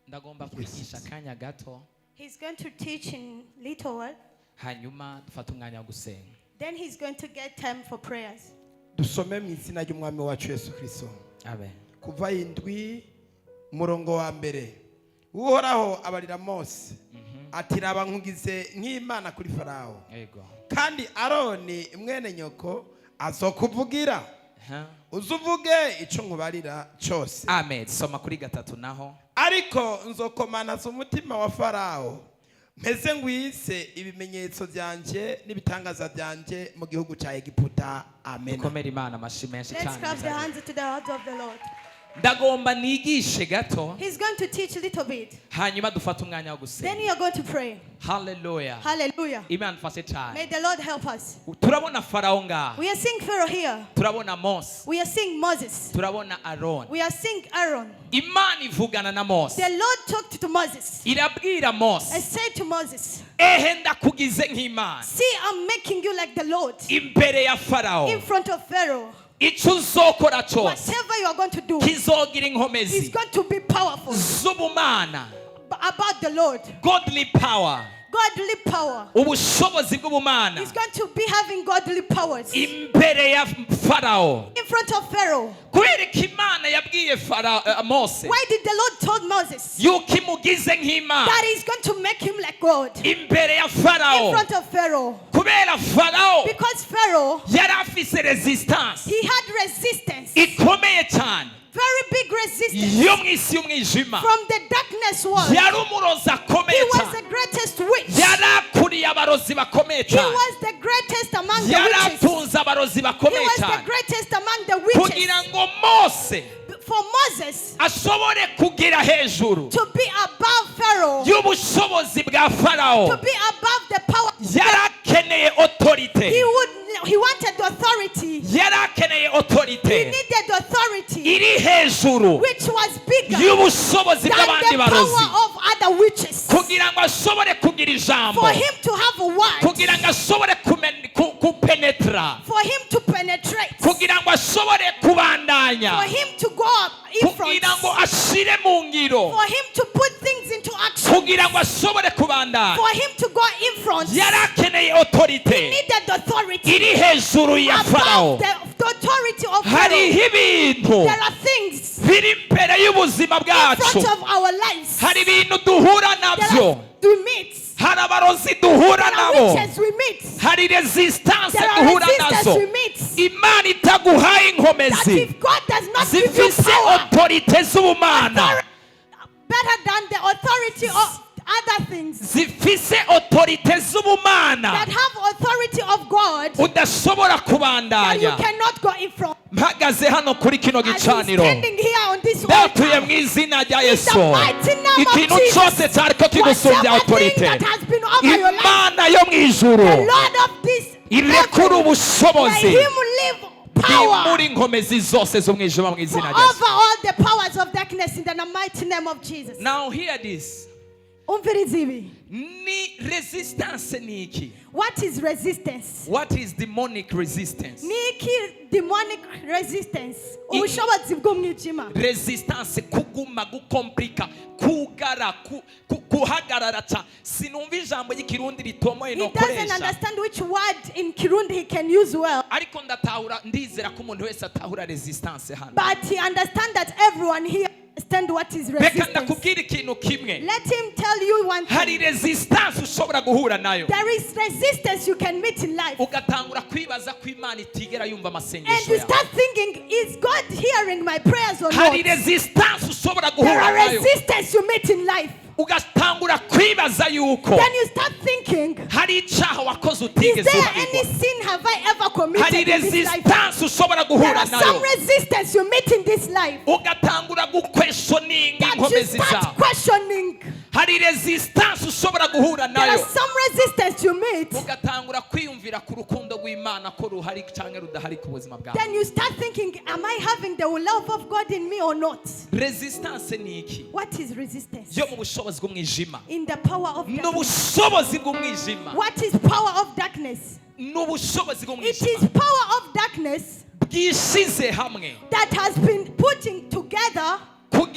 ndagomba kwigisha kanya gato. He's going to teach in little while. Hanyuma dufata umwanya wo gusenga. Then he's going to get time for prayers. Dusome mu izina ry'umwami wacu Yesu Kristo. Amen. Kuva indwi murongo wa mbere. Uhoraho abarira Mose ati raba nkugize nk'Imana kuri Farao. Yego. Kandi Aroni mwene nyoko azokuvugira. Uzuvuge ico nkubarira cyose. Amen. Soma kuri gatatu naho. Ariko nzokomanaza umutima wa Farao. Mpeze ngwise ibimenyetso byanje n'ibitangaza byanje mu gihugu cya Egiputa. Amen. Komera Imana amashi menshi cyane. Let's clap the hands to the heart of the Lord. Ndagomba nigishe gato. He's going to teach a little bit. Hanyuma dufata umwanya wo gusenga. Then you are going to pray. Hallelujah. Hallelujah. Imana mfashe cyane. May the Lord help us. Turabona Farao nga. We are seeing Pharaoh here. Turabona Mose. We are seeing Moses. Turabona Aaron. We are seeing Aaron. Imana ivugana na Mose. The Lord talked to Moses. Irabwira I Mose. said to Moses, Ndakugize nk'Imana. see, I'm making you like the Lord Imbere ya Farao. in front of Pharaoh. Icyo uzokora cyose Whatever you are going to do kizogira is inkomezi going to be powerful. z'ubumana. About the Lord. Godly power. Godly power. Ubushobozi bw'ubumana. He's going to be having godly powers in Imbere ya Farao. front of Pharaoh. Kubera ko Imana yabwiye Farao Mose. Why did the Lord told Moses Yuko imugize nk'Imana. that he's going to make him like God Imbere ya in Farao. front of Pharaoh? Kubera Farao Because Pharaoh, yari afise resistance he had resistance, ikomeye cyane very big resistance yo mu isi y'umwijima. from the darkness world. Yari umurozi He akomeye was cyane. the greatest witch. Yari akuriye abarozi bakomeye He cyane. was the greatest among the Yari witches. atunze abarozi He bakomeye was the cyane greatest among the witches. kugira ngo Mose For Moses ashobore kugira hejuru to be above Pharaoh, y'ubushobozi bwa Farao. to be above the power, Yari akeneye autorite. he wanted authority. Yari akeneye He autorite needed authority iri hejuru which was bigger y'ubushobozi than bw'abandi the barozi power of other witches. kugira ngo ashobore kugira ijambo, For him to have a word, kugira ngo ashobore kupenetra, for him to penetrate, kugira ngo ashobore for kubandanya, him to go up in front, kugira ngo ashire mu ngiro, for him to put things into action, kugira ngo ashobore kubandanya. for him to go in front. He Yari akeneye autorite needed authority iri hejuru ya Farao. above the authority of Hariho Pharaoh. ibintu There are things biri imbere y'ubuzima in bwacu, front of our lives. hari ibintu duhura There nabyo, are we meet. hari abarozi duhura There are nabo, witches we meet. hari resistance There are duhura resistance nazo. we meet. Imana itaguhaye That inkomezi if God does not give you zifise power, autorite z'ubumana, better than the authority of other things zifise autorite z'ubumana, that have authority of God, udashobora that you kubandanya. cannot go in front. Mpagaze hano kuri kino As he's gicaniro, standing here on this ndatuye altar, mu izina rya in Yesu, the mighty name of ikintu Jesus, cyose cyariko kigusumbya whatever thing autorite, that has been over your life, Imana yo mu the ijuru Lord of this irekura heaven, let ubushobozi him live power bw'imuri inkomezi zose z'umwijima mu izina rya over Yesu. all the powers of darkness in the mighty name of Jesus. Now hear this. Umviriza ibi. Ni resistance ni iki? What is resistance? What is demonic resistance? Niki demonic resistance? Ubushobozi bw'umwijima. Resistance kuguma gukomplika kugara kuhagarara cha sinumva ijambo ry'ikirundi ritomoye He no doesn't koresha, understand which word in Kirundi he can use well, ariko ndatahura ndizera ko umuntu wese atahura resistance hano. but he understands that everyone here understands what is Reka resistance. ndakubwira ikintu kimwe, Let him tell you one hari thing. resistance ushobora guhura nayo There is resistance you can meet in life. ugatangura kwibaza ko Imana itigera yumva And amasengesho you yawe. start thinking, is God hearing my prayers or not? Hari resistance ushobora There guhura are nayo resistance you meet in life. ugatangura kwibaza yuko Then you start thinking, hari icyaha wakoze is utigeze there ubikora. any sin have I ever Hari committed in this life? resistance ushobora There guhura are some nayo resistance you meet in this life ugatangura gukweshoninga that you inkomezi start zawe. questioning. Hari resistance ushobora guhura There are nayo some resistance you meet. ugatangura kwiyumvira ku rukundo rw'Imana ko ruhari cyangwa rudahari ku buzima bwawe. Then you start thinking, am I having the love of God in me or not? Resistance ni iki? What is resistance? Yo mu bushobozi bw'umwijima, In the power of darkness. n'ubushobozi bw'umwijima, What is power of darkness? n'ubushobozi It is bw'umwijima power of darkness bwishize hamwe that has been putting together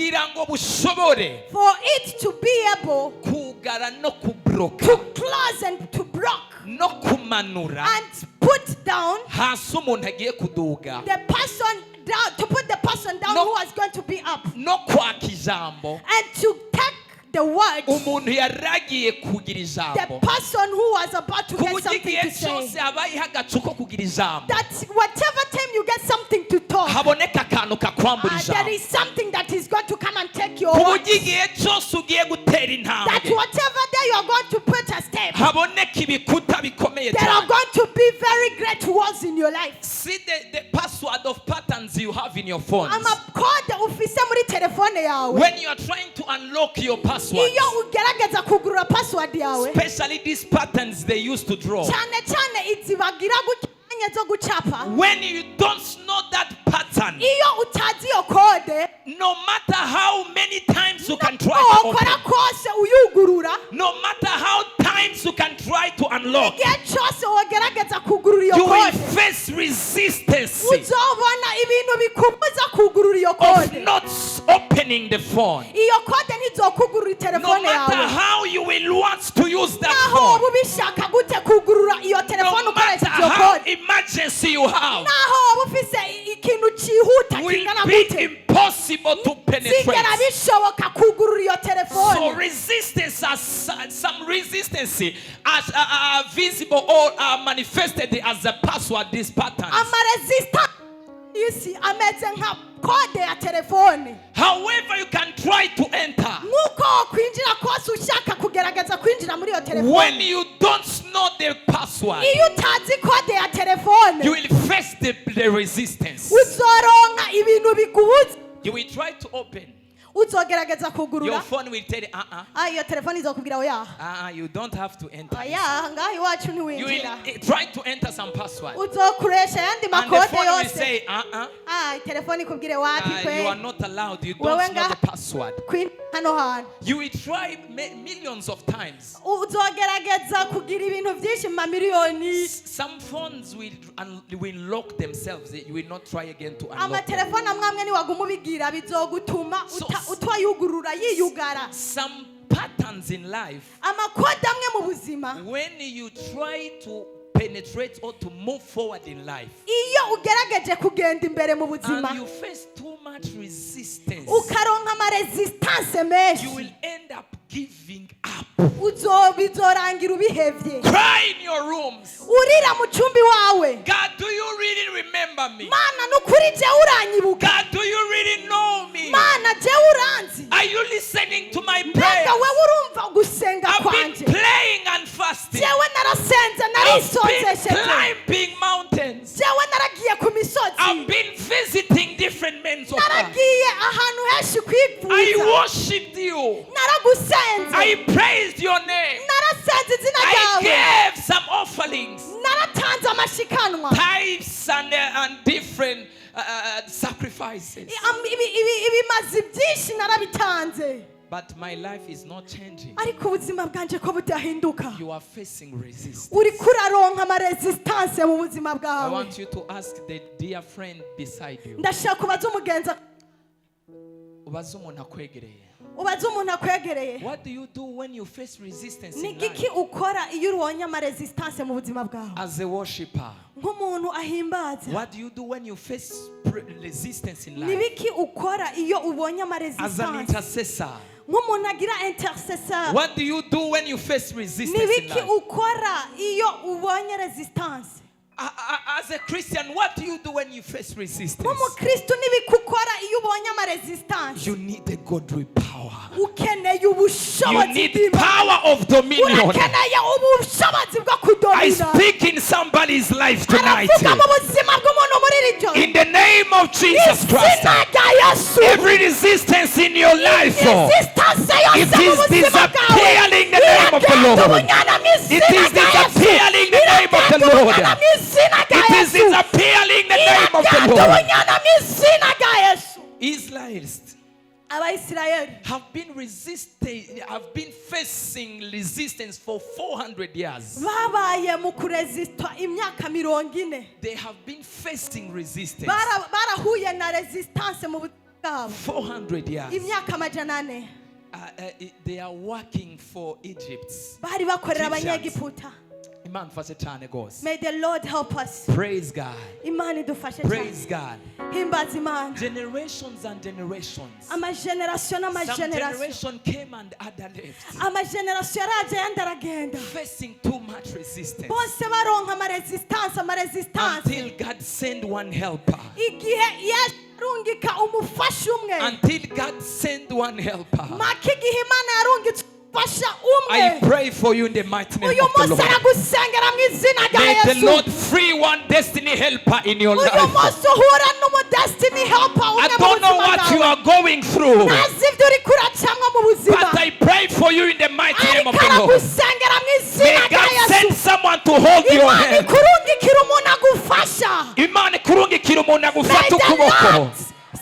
kugira ngo bushobore for it to be able kugara no kubroka to close and to block no kumanura and put down hasi umuntu agiye kuduga the person down, to put the person down No. who was going to be up, no kwaka ijambo and to take the words, umuntu yaragiye kugira the ijambo person who was about to ku get buryo something igihe to say. cyose habayeho agacu ko kugira ijambo That whatever time you get something to talk, haboneka akantu kakwambura there ijambo is something that is going to come and take your ku words. buryo igihe cyose ugiye gutera That intambwe whatever day you are going to put a step, haboneka ibikuta bikomeye there are cyane. going to be very great walls in your life. See the password of patterns you have in your phones. Amakode ufise muri telefone yawe, When you are trying to unlock your password, iyo ugerageza kugurura password yawe, especially these patterns they used to draw. cyane cyane izi bagira gutya zo gucapa, When you don't know that pattern, iyo utazi iyo kode, no matter how many times you can try naho to ukora open, kose uyugurura, no matter how times you can try to unlock, igihe cyose wogerageza kugurura iyo you will kode, face resistance uzobona ibintu bikubuza kugurura iyo of kode. not opening the phone. Iyo kode ntizokugurura No telefone matter yawe, how you will want to use that naho phone, uba ubishaka gute kugurura iyo telefone no matter ukoresheje iyo how kode, emergency you have, naho uba ufise ikintu cyihuta will kingana be gute, impossible to zigera penetrate. bishoboka kugurura iyo So telefone. resistance, some resistance are visible or are manifested as a password. These patterns. Amaresistance y'isi ameze nka kode ya telefone. However, you can try to enter. Nk'uko kwinjira kose ushaka kugerageza kwinjira muri iyo telefone, When you don't know the password, iyo utazi kode ya telefone, you will face the resistance. uzoronka ibintu bigubuza. You will try to open. Uzogerageza Your kugurura, phone will tell you, iyo telefone izokubwira oya, you don't have to enter. oya ngaho iwacu You will ntiwinjira. try to enter some password. uzokoresha yandi And the makode phone will yose, say, telefone ikubwire wapi you are kwe not allowed. You Wewe don't know the password. kwinjira hano hantu. You will try millions of times. Uzogerageza kugira ibintu byinshi mu mamiliyoni. Some phones will lock themselves. You will not try again to unlock them. Amatelefone amwe amwe niwaguma ubigira bizogutuma utwayugurura yiyugara. Some patterns in life, Amakode amwe mu buzima, when you try to penetrate or to move forward in life, iyo ugerageje kugenda imbere mu buzima, and you face too much resistance, ukaronka amaresistance menshi, you will end up giving up. bizorangira ubihevye. Cry in your rooms. Urira mu cyumbi wawe, God, do you really remember me? Mana nukuri je uranyibuka, God, do you really know me? Mana je uranzi, Are you listening to my mbega prayers? wewe urumva gusenga I've been kwanje. praying and fasting. Jewe narasenze I've been narisonzesheje, climbing mountains. jewe naragiye ku I've misozi, been visiting different men of God. naragiye ahantu henshi I kwivuza, worshipped you. naragusenze, I praised your name. narasenze izina I ryawe, gave some offerings, naratanze amashikanwa, tithes, and different sacrifices. ibimazi byinshi narabitanze, But my life is not changing. ariko ubuzima bwanje ko budahinduka. You are facing resistance. Uri kuraronka amaresistance mu buzima I bwawe. want you to ask the dear friend beside you. Ndashaka kubaza umugenzi, Ubaze umuntu akwegereye. ubaze umuntu akwegereye, What do you do when you face resistance ni in life? giki ukora iyo ubonye amaresistance mu buzima bwawe? As a worshiper, Nk'umuntu ahimbaza, what do you do when you face resistance in ni life? biki ukora iyo ubonye As an amaresistance? intercessor, Nk'umuntu agira intercessor, what do you do when you face ni resistance in biki life? ukora iyo ubonye resistance? As a Christian, what do you do when you face resistance? Nk'umukristo ni biki ukora iyo ubonye amaresistance? You need the godly power. Ukeneye You ubushobozi need bw'Imana. power of dominion. Urakeneye ubushobozi bwo I kudomina. speak in somebody's life tonight. Aravuga mu buzima bw'umuntu muri iri joro. In the name of Jesus Christ. Izina rya Yesu. Every resistance in your life, Resistance yose it mu is buzima bwawe. disappearing the name of the Lord. Iragenda mu izina It is rya Yesu. disappearing the name of the Iragenda Lord. mu izina rya It is Yesu. disappearing the name of the Iragenda Lord. mu izina rya Yesu. Israelites Abayisirayeli have been facing resistance for 400 years. babaye mu kuresista imyaka 40. They have been facing resistance. Barahuye na resistance mu bwabo 400 years. imyaka amajana ane They are working for Egypt. bari bakorera Egyptians. abanyegiputa. Imana mfashe cyane gose. May the Lord help us. Praise God. Imana idufashe Praise cyane. God. Himbaza Imana. Generations and generations. Amagenerasiyo Some n'amagenerasiyo. generation came and other left, Amagenerasiyo yaraje yandi aragenda. facing too much resistance Bose baronka amaresistance. until God sent one helper. Igihe Yesu arungika umufasha umwe. Until God sent one helper. Maka igihe Imana yarungitse umufasha I umwe. pray for you in the mighty name Uyu of the munsi Lord. aragusengera mu izina rya May the Yesu. Lord free one destiny helper in your Uyu life. munsi uhura n'umudestiny helper I umwe mu don't know buzima what you bwawe. are going through, Ntazi ibyo uri kuracamwa mu buzima. but I pray for you in the mighty name Ariko of the Lord. aragusengera mu izina May rya God Yesu. send someone to hold your Imana hand. ikurungikira umuntu agufasha. Imana ikurungikira umuntu May agufata the ukuboko. Lord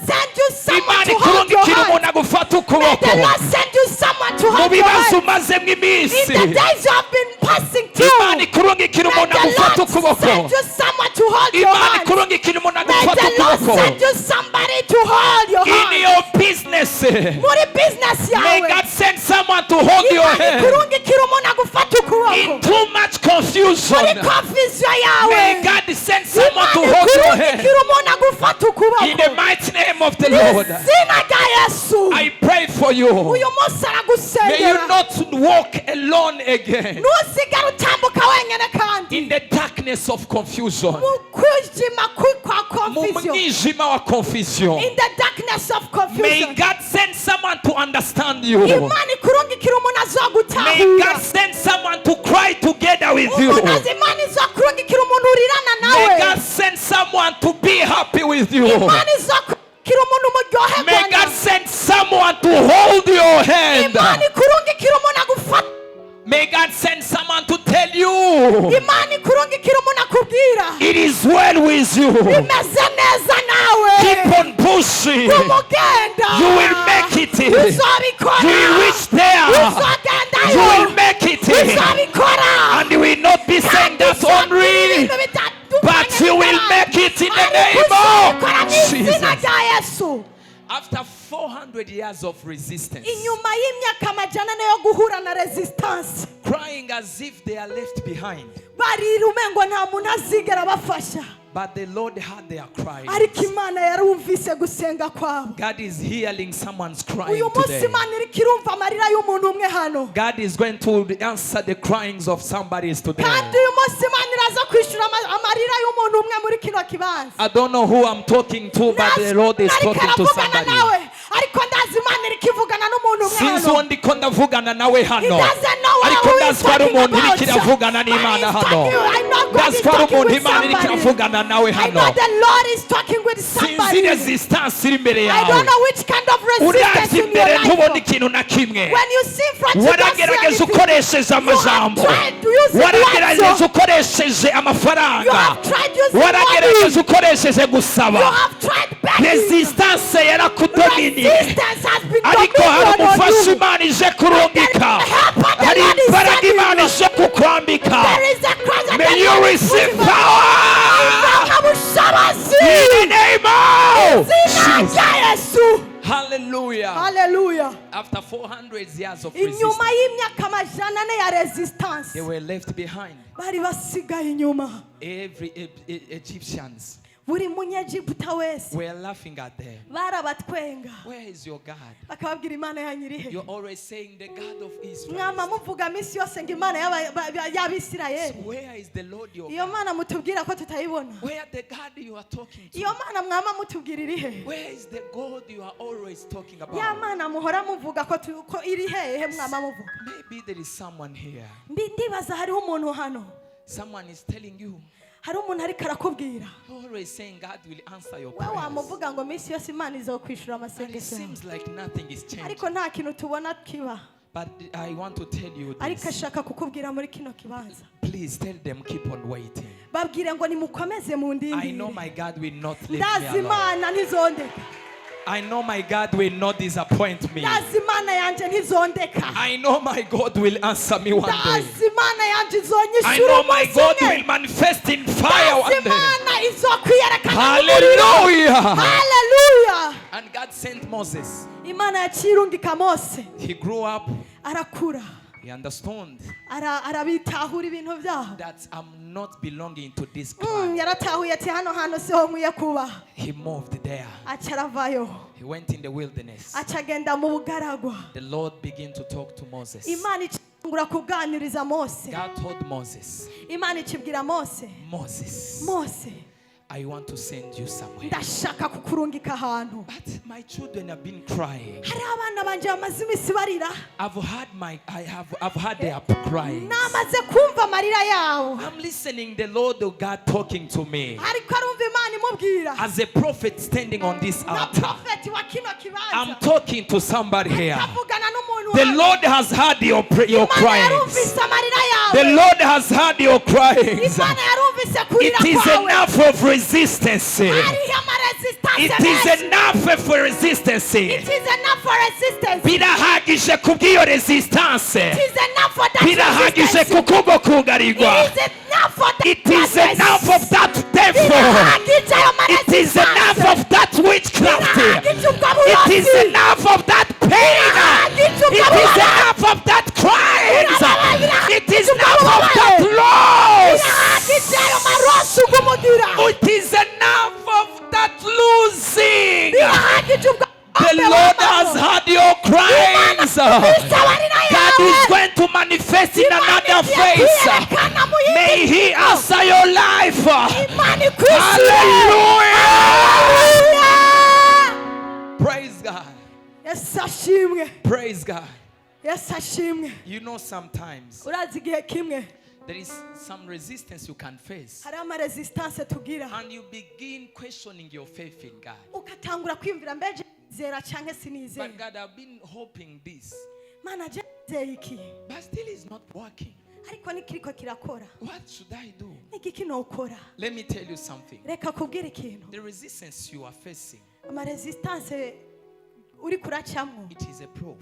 send you someone Imana to hold your ikurungikira hand. umuntu agufata May ukuboko. the Lord send you someone to Mu hold your bibazo hand. umazemo In iminsi, the days you have been passing through. Imana ikurungikira May umuntu the agufata Lord ukuboko. send you someone to hold your Imana hand. ikurungikira umuntu May agufata the Lord ukuboko. send you somebody to hold your In hand. your business, Muri business may yawe. God send someone to hold your Imana hand. ikurungikira umuntu agufata In ukuboko. too much confusion, Muri confusion yawe. may God send someone to Imana hold your hand. ikurungikira umuntu agufata ukuboko. In the mighty name of the Mu Lord, izina rya Yesu. I pray for you. Uyu munsi May you aragusengera. not walk alone again Ntuzigere utambuka wenyine kandi. in the darkness of confusion, Mu kwijima kwa mu confusion. mwijima wa confusion. In the darkness of May confusion. God send someone to understand you. Imana ikurungikira umuntu May azogutahura. God send someone to cry together with you. Umuntu Imana izokurungikira umuntu urirana May nawe. God send someone to be happy with you. Imana izokurungikira umuntu May God muryoherwa. send someone to hold your hand. Imana ikurungikira umuntu agufata. May God send someone to tell you Imana ikurungikira umuntu akubwira. it is well with you. Bimeze neza nawe. Keep on pushing. Umugenda. You will make it. Uzabikora. You will reach there. Uzagendayo. You will make it. Uzabikora. And you will not be saying that only, but you will make it in the name of Jesus. Jesus. After 400 years of resistance, Inyuma y'imyaka amajana ane yo guhura na resistance, crying as if they are left behind, barira umengo nta muntu azigera bafasha, but the Lord heard their cry. ariko Imana yarumvise gusenga kwabo. God is hearing someone's crying Uyu munsi today. Imana iriko irumva amarira y'umuntu umwe hano, God is going to answer the cryings of somebody today. kandi uyu munsi Imana iraza kwishura amarira y'umuntu umwe muri kino kibanza. I don't know who I'm talking to, but the Lord is Nariko talking to aravugana somebody. nawe, ariko ndazi Imana iriko ivugana n'umuntu umwe Since hano. undi ko ndavugana nawe He hano, doesn't know ariko who he's ndazi ko ari talking umuntu about. iriko iravugana n'Imana But he's hano. talking- I know God Ndazi is ko ari talking umuntu with Imana iriko somebody. iravugana nawe I know hano. the Lord is talking with Sinzi somebody. resistance iri imbere I yawe. don't know which kind of resistance Urazi in your imbere ntubona life. ikintu na kimwe. When you see in front you don't see Waragerageza anything. ukoresheje amajambo. You have tried to use Waragerageza words. ukoresheje You amafaranga. have tried using Waragerageza money. ukoresheje You gusaba. have tried begging. Resistance yarakudominiye. Resistance has been Ariko hari dominion on umufasha you. Imana ije kurungika. Hari imbaraga Imana ije kukwambika. There is a Christ that May you receive Imana power bushobozi. in the name of Izina Jesus. rya Yesu. Hallelujah. Hallelujah. After 400 years of Inyuma resistance, y'imyaka amajana ane ya resistance, they were left behind. bari basigaye inyuma. Every Egyptians Buri munyegiputa wese were laughing at them. barabatwenga, Where is your God? bakababwira Imana yanyu iri he? You're always saying the God of Israel. Mwama muvuga minsi yose ngo Imana y'Abisirayeli. Where is the Lord your Iyo God? Mana mutubwira ko tutayibona. Where the God you are talking to? Iyo Mana mwama mutubwira iri he? Where is the God you are always talking Ya about? Mana muhora muvuga ko iri he mwama muvuga. Maybe there is someone here. Ndibaza hariho umuntu hano. Someone is telling you. Hari umuntu ariko arakubwira. You're always saying God will answer your Wewe prayers. wamuvuga ngo minsi yose Imana izokwishura And it amasengesho. seems like nothing is changing. Ariko nta kintu tubona kiba. But I want to tell you Ariko this. ashaka kukubwira muri kino kibanza. Please tell them keep on waiting. Babwire ngo nimukomeze mu I know ndindire. my God will not leave me Ndazi alone. Imana ntizondeka. I know my God will not disappoint me. Ndazi Imana yanje ntizondeka. I know my God will answer me one day. Ndazi Imana yanje I izonyishura know my umunsi God umwe. will manifest in fire Ndazi one day. Imana izokwiyerekana mu muriro. Hallelujah. Hallelujah. And God God sent Moses. Imana yacirungika Mose He grew up. arakura He understood arabitahura ibintu byaho. that I'm not belonging to this clan. Yaratahuye ati hano hantu siho nkwiye kuba. He moved there. Aca aravayo. He went in the wilderness. Aca agenda mu bugaragwa. The Lord began to talk to Moses. Imana icangura kuganiriza Mose. God told Moses, Imana icibwira Mose. Moses, Mose, I want to send you somewhere. ndashaka kukurungika ahantu. But my children have been crying. Hari abana banje bamaze imisi barira. I've heard their crying. Namaze kumva amarira yawo. I'm listening the Lord of God talking to me Ariko arumva Imana imubwira. as a prophet standing on this Na altar. prophet wa kino I'm kibanza. talking to somebody here. Avugana n'umuntu The hano. Lord has heard your Imana crying. yarumvise amarira yawe. The Lord has heard your crying. Imana yarumvise kurira It is kwawe. enough of resistance. Hariho amaresistance It is menshi. enough for resistance. It is enough for resistance. Birahagije kubw'iyo resistance. It is enough for that Birahagije resistance. kukugo kugarirwa. It is enough for that It is madness. enough of that devil. Birahagije ayo It is maresistance. enough of that witchcraft. Birahagije ubwo It is burozi. enough of that pain. Birahagije ubwo It is bubabare. enough of that crying. Birahagije It is ubwo enough of bubabare. that loss. Birahagije ayo marosi ugumugira. It is enough of that losing. Birahagije ubwo The Lord has heard your cries. God is going to manifest in another face. May He answer your life. Hallelujah. Praise God. Yesu ashimwe. Praise God. Yesu ashimwe. You know, sometimes Urazi igihe kimwe there is some resistance you can face, hari amaresistance tugira and you begin questioning your faith in God. ugatangura kwiyumvira mbeje nizera canke sinizera. But God, I've been hoping this, Mana je nizeye iki but still it's not working. ariko nikiriko kirakora. What should I do? Nigiki nokora? Let me tell you something. Reka kubwira ikintu. The resistance you are facing, Amaresistance uri kuracamwo it is a proof,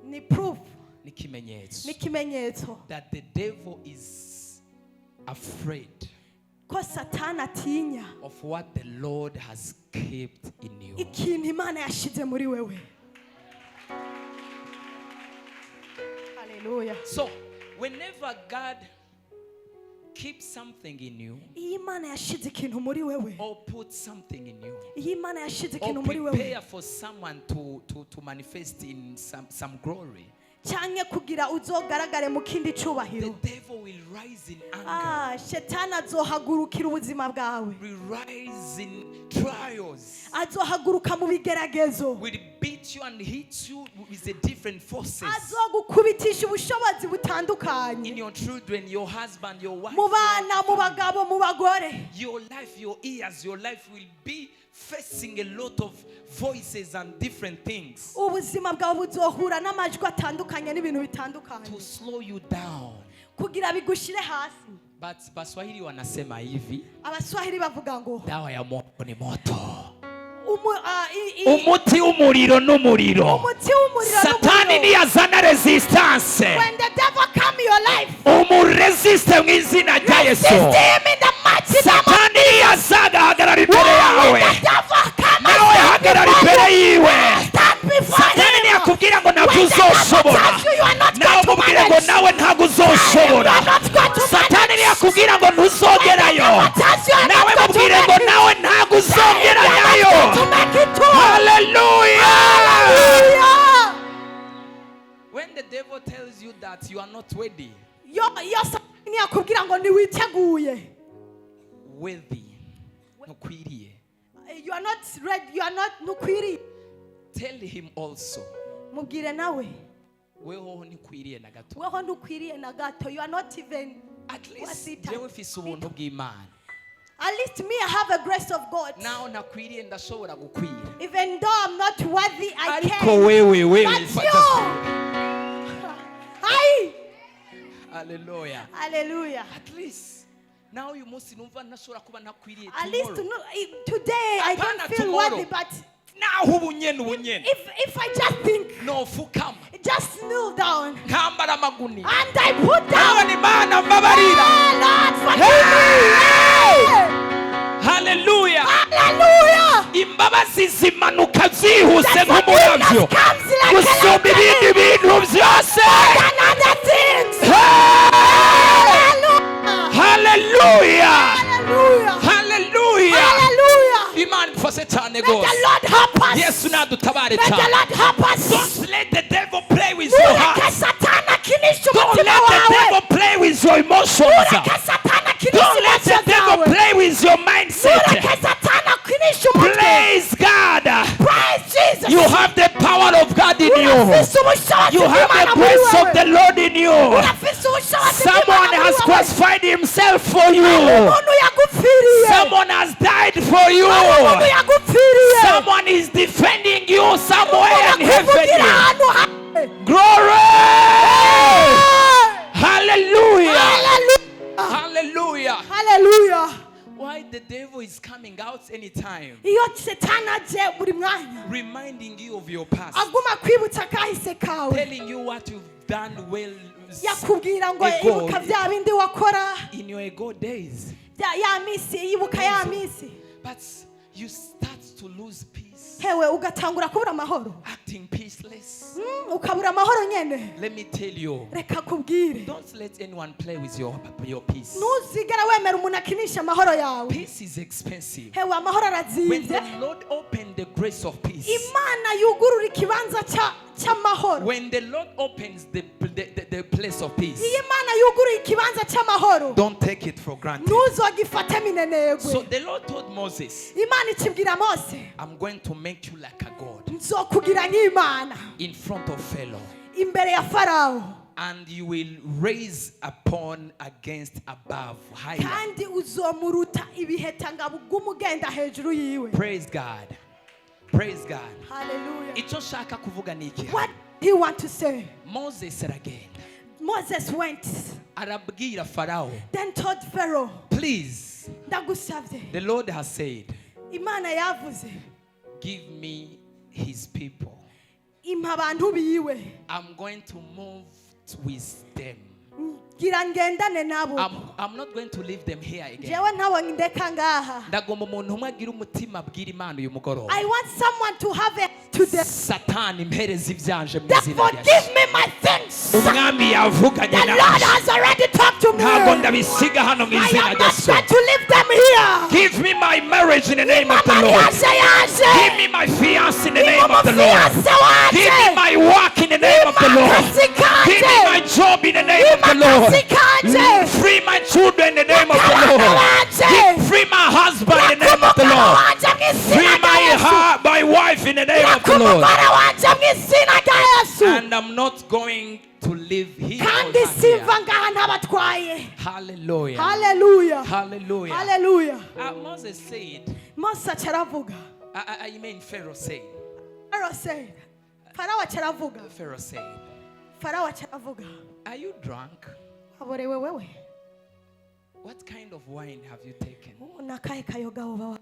ni proof, ni kimenyetso, ni kimenyetso that the devil is afraid ko Satani atinya of what the Lord has kept in you. ikintu Imana yashize muri wewe. Hallelujah. So, whenever God keeps something in you, Iyi Imana yashize ikintu muri wewe. or put something in you, Iyi Imana yashize or ikintu muri wewe. prepare for someone to manifest in some glory, Canke kugira uzogaragare mu kindi the cubahiro. devil will rise in anger, Shetani azohagurukira ubuzima bwawe. will rise in trials, Azohaguruka mu bigeragezo. will beat you and hit you with the different forces. Azogukubitisha ubushobozi butandukanye. In your children, your husband, your wife, Mu bana, mu bagabo, mu bagore. your life, your ears, your life will be facing a lot of voices and different things Ubuzima bwawe buzohura n'amajwi atandukanye n'ibintu bitandukanye. to slow you down. Kugira bigushire hasi. But Baswahili wanasema hivi, Abaswahili bavuga ngo dawa ya moto ni moto, umuti umuti umuriro n'umuriro. w'umuriro Satani n'umuriro. niyazana resistance, When the devil come in your life, umuresiste mu izina rya Yesu. resist him in the mighty name of Satani niyazaga hagarara imbere yawe, When the devil come and nawe stand hagarara before imbere you, yiwe. stand before Satani him. ntiyakubwira ngo ntabwo When the devil uzoshobora, tells you you are not nawe going to umubwire ngo manage. nawe ntabwo uzoshobora. You are not going to Satani manage. ntiyakubwira ngo ntuzogerayo, When the devil tells you you are nawe not going to mubwire ngo make it. nawe ntabwo You are uzogerayo. not going to make it too. Hallelujah. Hallelujah. When the devil tells you that you are not ready, Iyo Satani yakubwira ngo ntiwiteguye. worthy, ntukwiriye, You are not ready, you are not ntukwiriye. tell him also, Mubwire nawe. weho ntikwiriye na gato. Weho ntukwiriye na gato. You are not even. At least Wasita. jewe mfise ubuntu bw'Imana, At least me, I have a grace of God. naho nakwiriye ndashobora gukwira, Even though I'm not worthy, I ariko can. wewe But fata- you. Hi. Hallelujah. Hallelujah. At least now you must numva ntashobora kuba nakwiriye At least tomorrow. today I don't Hapana feel tomorrow. worthy, but Naho ubunyene if I just think, no fukama just kneel down kambara amaguni, and I put nawe down, ni Mana mbabarira. Lord, forgive me. Hallelujah. Hallelujah. Imbabazi zimanuka zihuse nk'umuravyo gusumba ibindi bintu byose. Another things. Hallelujah. Hallelujah. Hallelujah. Hallelujah. Imana ifashe cyane May gose. the Lord help us. Yesu nadutabare May the cyane. Lord help us. Don't let the devil play with your heart. Don't let the devil play with your emotions. Don't let the devil play with your mindset. Praise God. Praise Jesus. You have the power of God in you. You have the grace of the Lord in you. Someone has crucified himself for you. Someone has died for you. Someone is defending you somewhere in heaven. Glory! Hallelujah! Hallelujah! Hallelujah. Why the devil is coming out anytime, Iyo Satani aje buri mwanya reminding you of your past, aguma kwibutsa kahise kawe, telling you what you've done well yakubwira ngo Ego. ibuka bya bindi wakora, in your ego days, ya misi yibuka ya misi, but you start to lose peace, hewe ugatangura kubura amahoro, acting peaceless. ukabura amahoro nyene. Let me tell you, Reka kubwire, don't let anyone play with your peace. ntuzigera wemera umuntu akinisha amahoro yawe. Peace is expensive. Hewe amahoro When the arazimvye. Lord opened the grace of peace, Imana yugurura ikibanza cy'amahoro. when the Lord opens the place of peace, Iyi Imana yugurura ikibanza cy'amahoro, don't take it for granted. ntuzogifate minenegwe. So the Lord told Moses, Imana ikibwira Mose, I'm going to make you like a God nzokugira nk'Imana in front of Pharaoh, imbere ya Farawo, and you will raise upon against above higher. kandi uzomuruta ibihetangabo bw'umugenda hejuru yiwe. Praise God. Praise God. Hallelujah. Icyo nshaka kuvuga ni iki? What do you want to say? Moses again Moses went, arabwira Pharaoh, then told Pharaoh, please, ndagusabye, the Lord has said, Imana yavuze, give me his people. impa abantu biwe, I'm going to move with them. gira ngendane nabo. I'm not going to leave them here again. Jewe ntawe ndeka ngaha. Ndagomba umuntu umwe agira umutima abwira Imana uyu mugoroba. I want someone to have a today. Satani mpereza ibyanje mu Therefore, izina rya give me my things. umwami yavuganye The na Lord has already talked to me. ntabwo ndabisiga hano mu I izina am rya not Yesu. going to leave them here. Give me my marriage in the name of the Mama Lord. yaje. Give me my fiance in the name of the Lord. Fiance waje. Give me my work in the name of the Lord. Give me my job in the name of the Lord. Free my children in the name of the Lord. Free my husband in the name of the Lord. Free my wife in the name of the Lord. And I'm not going to live here. or kandi not here. siva ngaha ntabatwaye. Hallelujah. Hallelujah. Hallelujah. Hallelujah. Moses said, Mose aravuga. I mean Pharaoh said. Pharaoh said. Pharaoh aravuga. Pharaoh said, Pharaoh aravuga. are you drunk? Aborewe wewe. What kind of wine have you taken? Unakaye kayoga uba.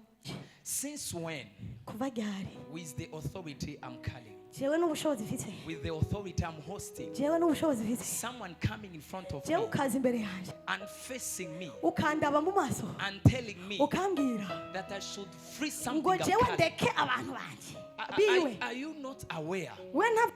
Since when? Kuva ryari? With the authority I'm calling, Jewe n'ubushobozi mfite. with the authority I'm hosting, Jewe n'ubushobozi mfite. someone coming in front of me Jewe ukaza imbere yanjye. and facing me Ukandaba mu maso. and telling me Ukambwira. that I should free something Ngo I'm jewe carrying. ndeke abantu banje. Biwe. Are you not aware? We nta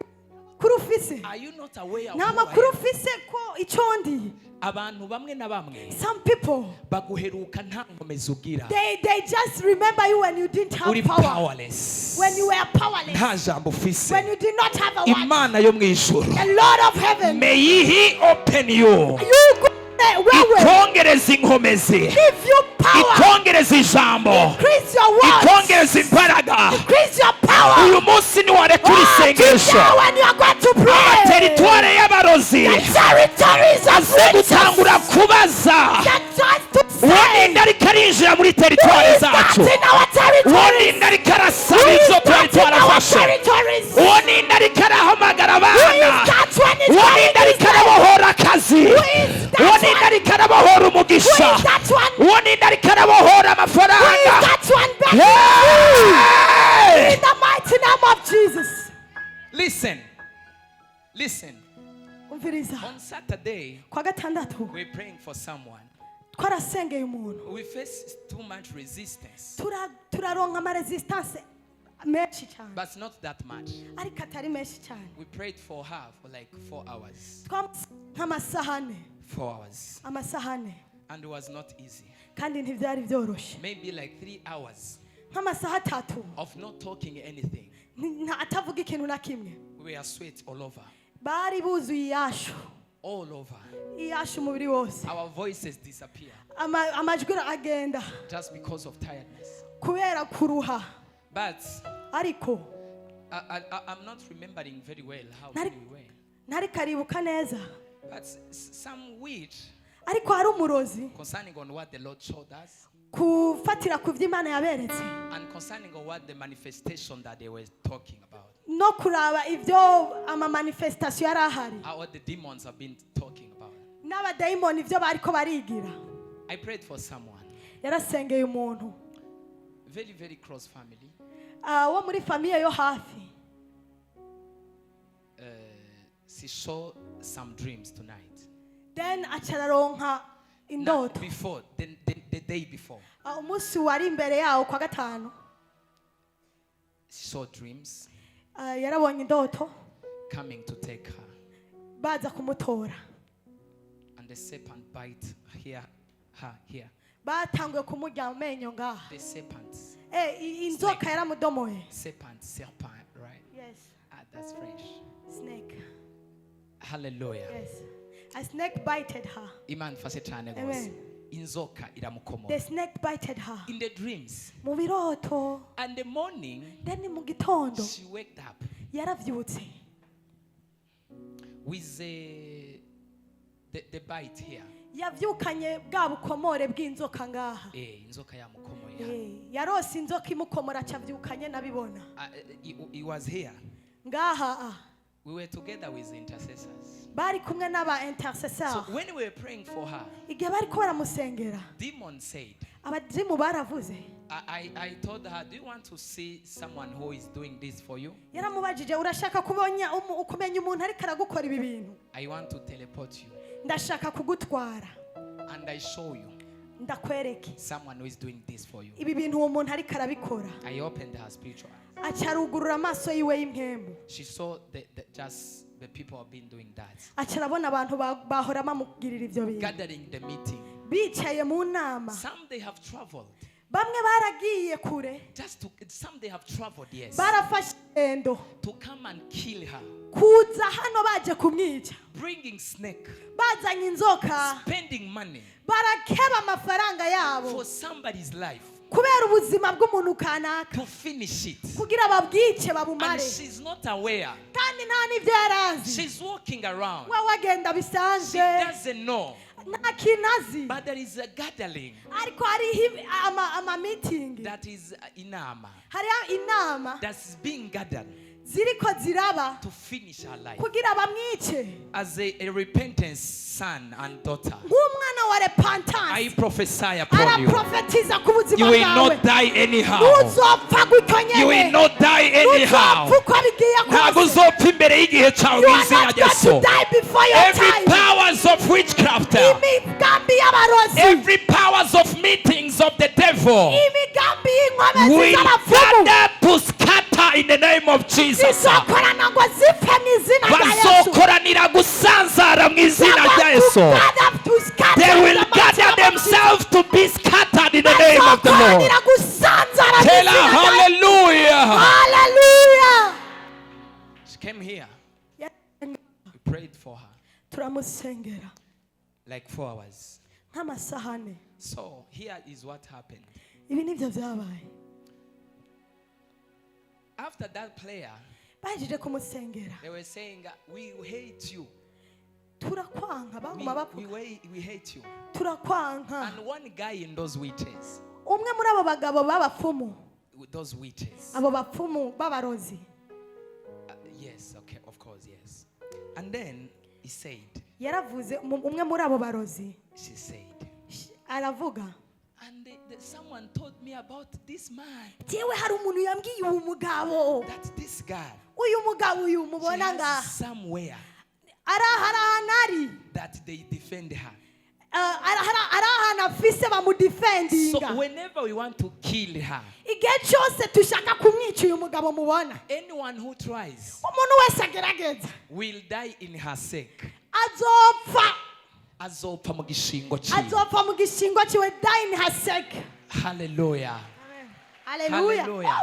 makuru ufise. Are you not aware of Nta who I makuru am? ufise ko icyo ndi. Abantu bamwe na bamwe Some people, baguheruka nta nkomezi ugira, they just remember you when you didn't have uri power. powerless, When you were powerless. nta jambo ufise. When you did not have a word. Imana yo mu ijuru, The Lord of heaven. may he open you, You go there. Where ikongereza inkomezi, give you power. ikongereza ijambo, Increase your words. ikongereza imbaraga. Increase your power. Uyu munsi niwarekura Today isengesho, when you are going to pray. teritware y'abarozi The territories of aze gutangura kubaza that tries to uwo say. ninde ariko arinjira muri Who teritware is that zacu, in our uwo territories? ninde ariko Who arasaba is izo that twari in our twarafashe, territories? uwo ninde ariko arahamagara Who abana, is that when it's uwo going ninde to ariko say? arabohora akazi, is that uwo ninde one? ariko arabohora Who umugisha, is that one? uwo ninde ariko arabohora Who is amafaranga. that one back? Hey! In the mighty name of Jesus. Listen. Umviriza. On Saturday, Kwa gatandatu we're praying for someone. twarasengeye umuntu we face too much resistance, turaronka ama resistance menshi cyane, but not that much. ariko atari menshi cyane. We prayed for her for like 4 hours. nk'amasahane 4 hours. amasahane, And it was not easy. kandi ntibyari byoroshye. Maybe like 3 hours nk'amasaha 3 of not talking anything. atavuga ikintu na kimwe. We were sweat all over. Bari buzuye iyashu, All over. iyashu umubiri wose. Our voices disappear amajwi agenda just because of tiredness. kubera kuruha. But ariko I'm not remembering very well how many we were. ntari karibuka neza, But some witch ariko hari umurozi concerning on what the Lord showed us, kufatira ku vy'Imana yaberetse, and concerning on what the manifestation that they were talking about, no kuraba ivyo ama manifestation yari ahari, what the demons have been talking about. n'abadayimoni ivyo bariko barigira. I prayed for someone, Yarasengeye umuntu very, very close family. wo muri famiye yo hafi. She saw some dreams tonight. Then acararonka Now, indoto. before, the day before, Umunsi wari imbere yawo kwa gatanu, she saw dreams yarabonye indoto coming to take her. baza kumutora. And the serpent bite here, her here. Batanguye kumurya amenyo ngaha. The serpent, Inzoka yaramudomoye. serpent, right? Yes. That's French. Snake. Hallelujah. Yes. A snake bited her. Iman fasitane Amen. gose. Inzoka The iramukomola. snake bited her. In the dreams. Mu biroto. And the morning, Then mu gitondo she waked up yaravyutse with the bite here. yavyukanye bwa bukomore bw'inzoka ngaha. Inzoka yamukomoye. Yarose inzoka imukomora acavyukanye nabibona It was here. ngaha. We were together with the intercessors. Bari kumwe n'aba So intercessor. when we were praying for her, Igihe bariko baramusengera, demon said, abazimu baravuze. I told her, do you want to see someone who is doing this for you? Yaramubajije, urashaka kumenya umuntu ariko aragukora ibi bintu? I want to teleport you. Ndashaka kugutwara. And I show you Ndakwereke someone who is doing this for you. ibi bintu uwo muntu ariko arabikora. I opened her spiritual eyes. Acarugurura amaso yiwe y'impemu. She saw just the people have been doing that. Acarabona abantu bahora bamugirira ivyo bintu. Gathering the meeting. Bicaye mu nama. Some they have traveled. Bamwe baragiye kure. Some they have traveled, yes. Barafashe endo. To come and kill her. Kuza hano baje kumwica. Bringing snake. Bazanye inzoka. Spending money. Barakeba amafaranga yabo. For somebody's life. Kubera ubuzima bw'umuntu kanaka. To finish it. Kugira babwice babumare. And she's not aware. Kandi nta n'ivyo yarazi. She's walking around. We wagenda She bisanzwe. doesn't know. Nta kinazi. But there is a gathering Ariko hariho ama meeting. that is inama. Hariho inama That's being gathered ziriko ziraba to finish her life. kugira bamwice. As a repentant son and daughter, Nk'umwana wa I repentance. prophesy upon you. Araprofetiza ku buzima You will bwawe. not die anyhow. Ntuzopfa gutyo nyene. You will not die anyhow. Ntuzopfa uko bigiye Ntabwo kose. uzopfa imbere y'igihe cyawe You mu are izina not rya going Yesu. to die before your Every time. powers of witchcraft, Imigambi y'abarozi. every powers of meetings of the devil, Imigambi y'inkomezi we z'abapfumu. gather to scatter in the name of Jesus. Zizokorana ngo zipfe mu izina rya Yesu. Bazokoranira gusanzara mu izina rya Yesu. They will gather themselves to be scattered in the name of the Lord. Tell her hallelujah. Hallelujah. She came here. We prayed for her Turamusengera like 4 hours. nk'amasahane. So here is what happened. Ibi nivyo vyabaye. After that prayer, Bahejeje kumusengera. they were saying, we hate you. Turakwanga baguma bavuga. We hate you. Turakwanga. And one guy in those witches, Umwe muri abo bagabo b'abapfumu. with those witches. Abo bapfumu b'abarozi. Yes, okay, of course, yes. And then he said, Yaravuze umwe muri abo barozi. she said, Aravuga. and someone told me about this man. Jewe hari umuntu yambwiye uwo mugabo. That this guy, Uyu mugabo uyu she mubona nga. has somewhere Arahanari. that they defend her. ari ahantu afise bamudefendinga. So whenever we want to kill her, igihe cyose tushaka kumwica uyu mugabo mubona, anyone who tries umuntu wese agerageza will die in her sake. azopfa Azopfa mu gishingo cyiwe. azopfa mu gishingo cyiwe, die in her sake. Hallelujah. Hallelujah. Hallelujah.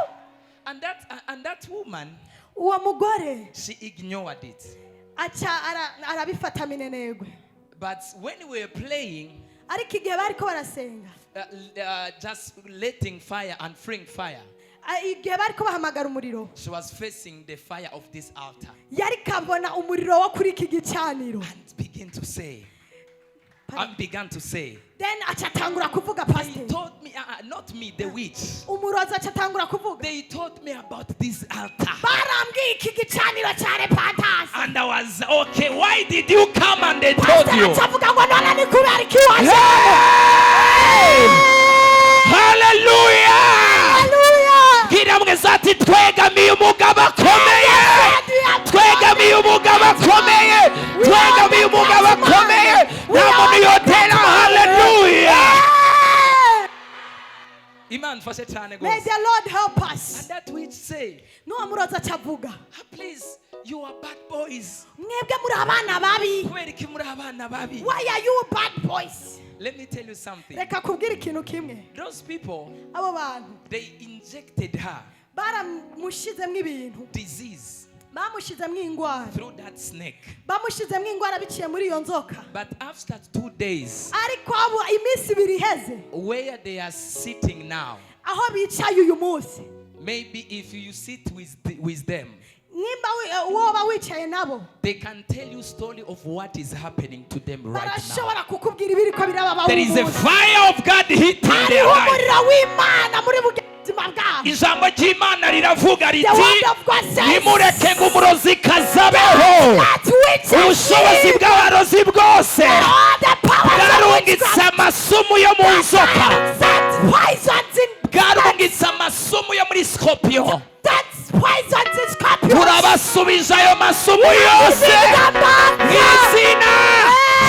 And that woman, uwo mugore she ignored it. aca arabifata minenegwe. But when we were playing, ariko igihe bariko barasenga, just letting fire and freeing fire, igihe bariko bahamagara umuriro, she was facing the fire of this altar yari kabona umuriro wo kuri iki gicaniro, and began to say, then acatangura kuvuga they pastor, told me, not me, the witch. umurozi acatangura kuvuga, They told me about this altar. barambwiye iki gicaniro cya repentance. And I was, okay, why did you come and they told Pastor you? acavuga ngo none ni kubera iki waje. Hey! Hallelujah! Hallelujah. Gira mwese ati twegamiye umugabo akomeye. Twegamiye umugabo akomeye. Twegamiye umugabo akomeye. Nta muntu yotera hallelujah. Imana fashe cyane May gose. the Lord help us. And that witch say, N'uwo murozi acavuga, please, you are bad boys. mwebwe muri abana babi. Kubera iki muri abana babi? Why are you bad boys? Let me tell you something. Reka kubwira ikintu kimwe. Those people, Abo bantu they injected her baramushizemo ibintu, disease bamushizemo ingwara, through that snake. bamushizemo ingwara biciye muri iyo nzoka. But after 2 days, Ariko abo iminsi ibiri iheze, where they are sitting now, aho bicaye uyu munsi, maybe if you sit with them, nimba woba wicaye nabo, they can tell you story of what is happening to them right now. barashobora kukubwira ibiriko biraba. There is a fire of God hitting their hariho life. umuriro w'Imana muri buzima bwabo. Ijambo ry'Imana riravuga riti, The word of God says, nimureke ngo umurozi kazabeho. that which Ubushobozi bw'abarozi bwose all the powers bwarungitse amasumu yo mu nzoka, poisons in bwarungitse amasumu yo muri scorpion. that's poisons in scorpions. Turabasubiza ayo masumu yose mu izina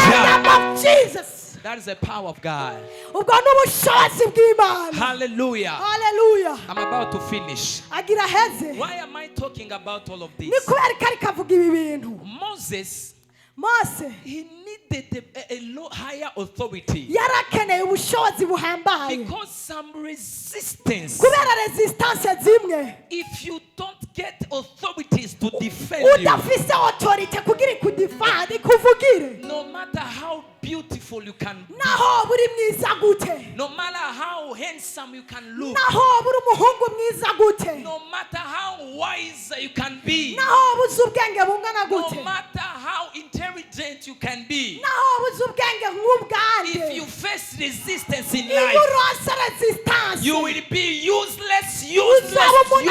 In the name of Jesus. That is the power of God. Ubwo n'ubushobozi bw'Imana. Hallelujah. Hallelujah. I'm about to finish. Agira heze. Why am I talking about all of Ni this? kubera ko ariko avuga ibi bintu. Moses, Mose he needed a higher authority yarakeneye ubushobozi buhambaye because some resistance. kubera resistance zimwe. If you don't get authorities to defend you, Udafise authority kugira ikudefend ikuvugire. no matter how beautiful you can be, Naho buri mwiza gute. no matter how handsome you can look, Naho buri umuhungu mwiza gute. no matter how wise you can be, Naho buzi ubwenge bungana no gute. matter how intelligent you can be, Naho buzi ubwenge if you nk'ubwande. face resistance in Iyo life, uronse resistance. you will be useless. Uzaba umuntu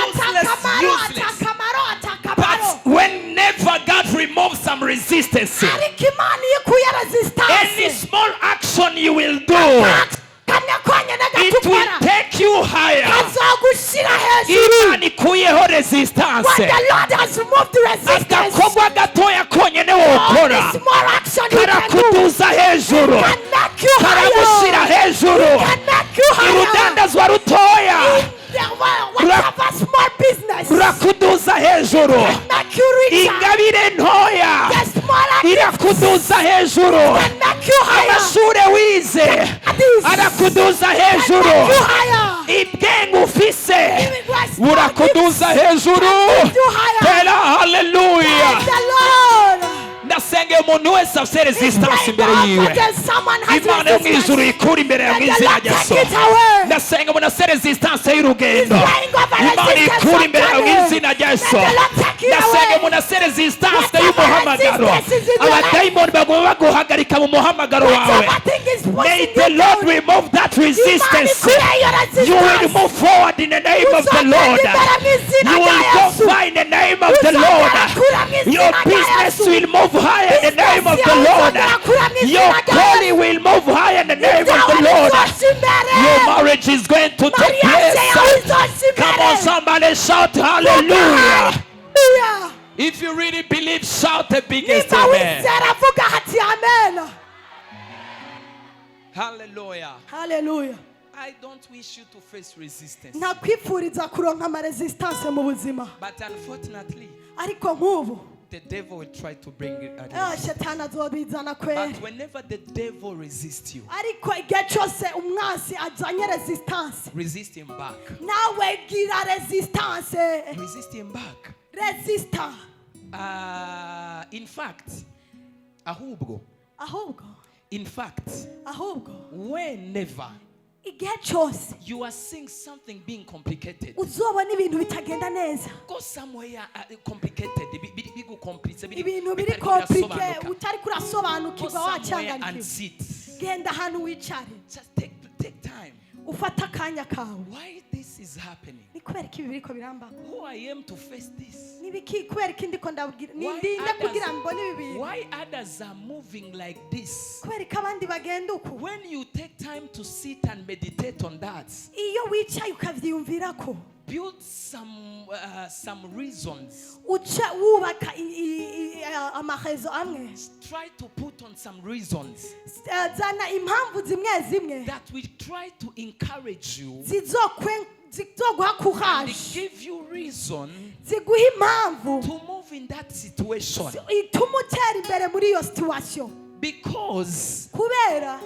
But atakamaro. whenever God removes some resistance, Ariko Imana iyo ikuye resistance. any small action you will do, kamwe konyene it will gatukora. take you higher. Kazogushira hejuru. Imana ikuyeho resistance. When the Lord has removed the resistance, Agakorwa gatoya konyene all wokora the small action you can do karakuduza hejuru, can make you karagushyira higher. hejuru. Can make you higher. Urudandazwa rutoya Whatever small business rurakuduza hejuru. can make you richer. Ingabire ntoya The smaller gifts irakuduza hejuru. can make you higher. Amashure wize This arakuduza can make hejuru. you higher. Ibwenge ufise Even when small burakuduza gifts hejuru. can make you higher. Tera haleluya. Praise the Lord. Ndasenge umuntu wese afite resistance imbere yiwe. Imana yo mu ijuru ikura imbere yawe mu izina rya Yesu. Ndasenga umuntu afite resistance y'urugendo. Imana ikura imbere yawe mu izina rya Yesu. Ndasenga umuntu afite resistance y'umuhamagaro. Abadayimoni bagomba baguhagarika mu muhamagaro wawe. May the Lord remove that resistance. You will move forward in the name of the Lord. You will go far in the name of the Lord. Your business will move higher in the name of the Lord. Your calling will move higher in the name of the Lord. Your marriage is going to take place. Come on, somebody shout hallelujah. If you really believe, shout the biggest amen. Hallelujah. Hallelujah. I don't wish you to face resistance. Nakwifuriza kuronka ama resistance mu buzima. But unfortunately, Ariko nk'ubu the devil will try to bring it at you. shetani azobizana kweli. But whenever the devil resists you, Ariko igihe cyose umwasi azanye resistance, resist him back. nawe gira resistance. Resist him back. Resista. In fact, ahubwo. In fact, whenever igihe cyose you are seeing something being complicated, uzobona ibintu bitagenda neza, go somewhere complicated, ibintu biri complicated utari go kurasobanukirwa somewhere and wacanganikiwe, sit. genda ahantu wicare Just take time. ufata akanya kawe. Why this is happening? Ni kubera ko ibi biriko biramba, Who I am to face this? ni biki kubera ko ndiko ndabwira Why nindinde kugira others- mbone ibi bintu, Why others are moving like this? kubera ko abandi bagenda uko. When you take time to sit and meditate on that, Iyo wicaye ukavyiyumvirako, build some reasons. uca wubaka amahezo amwe, Try to put on some reasons zana impamvu zimwe zimwe that will try to encourage you zizoguha and courage, give you reason ziguha impamvu to move in that situation. ituma utera imbere muri iyo situation. Because Kubera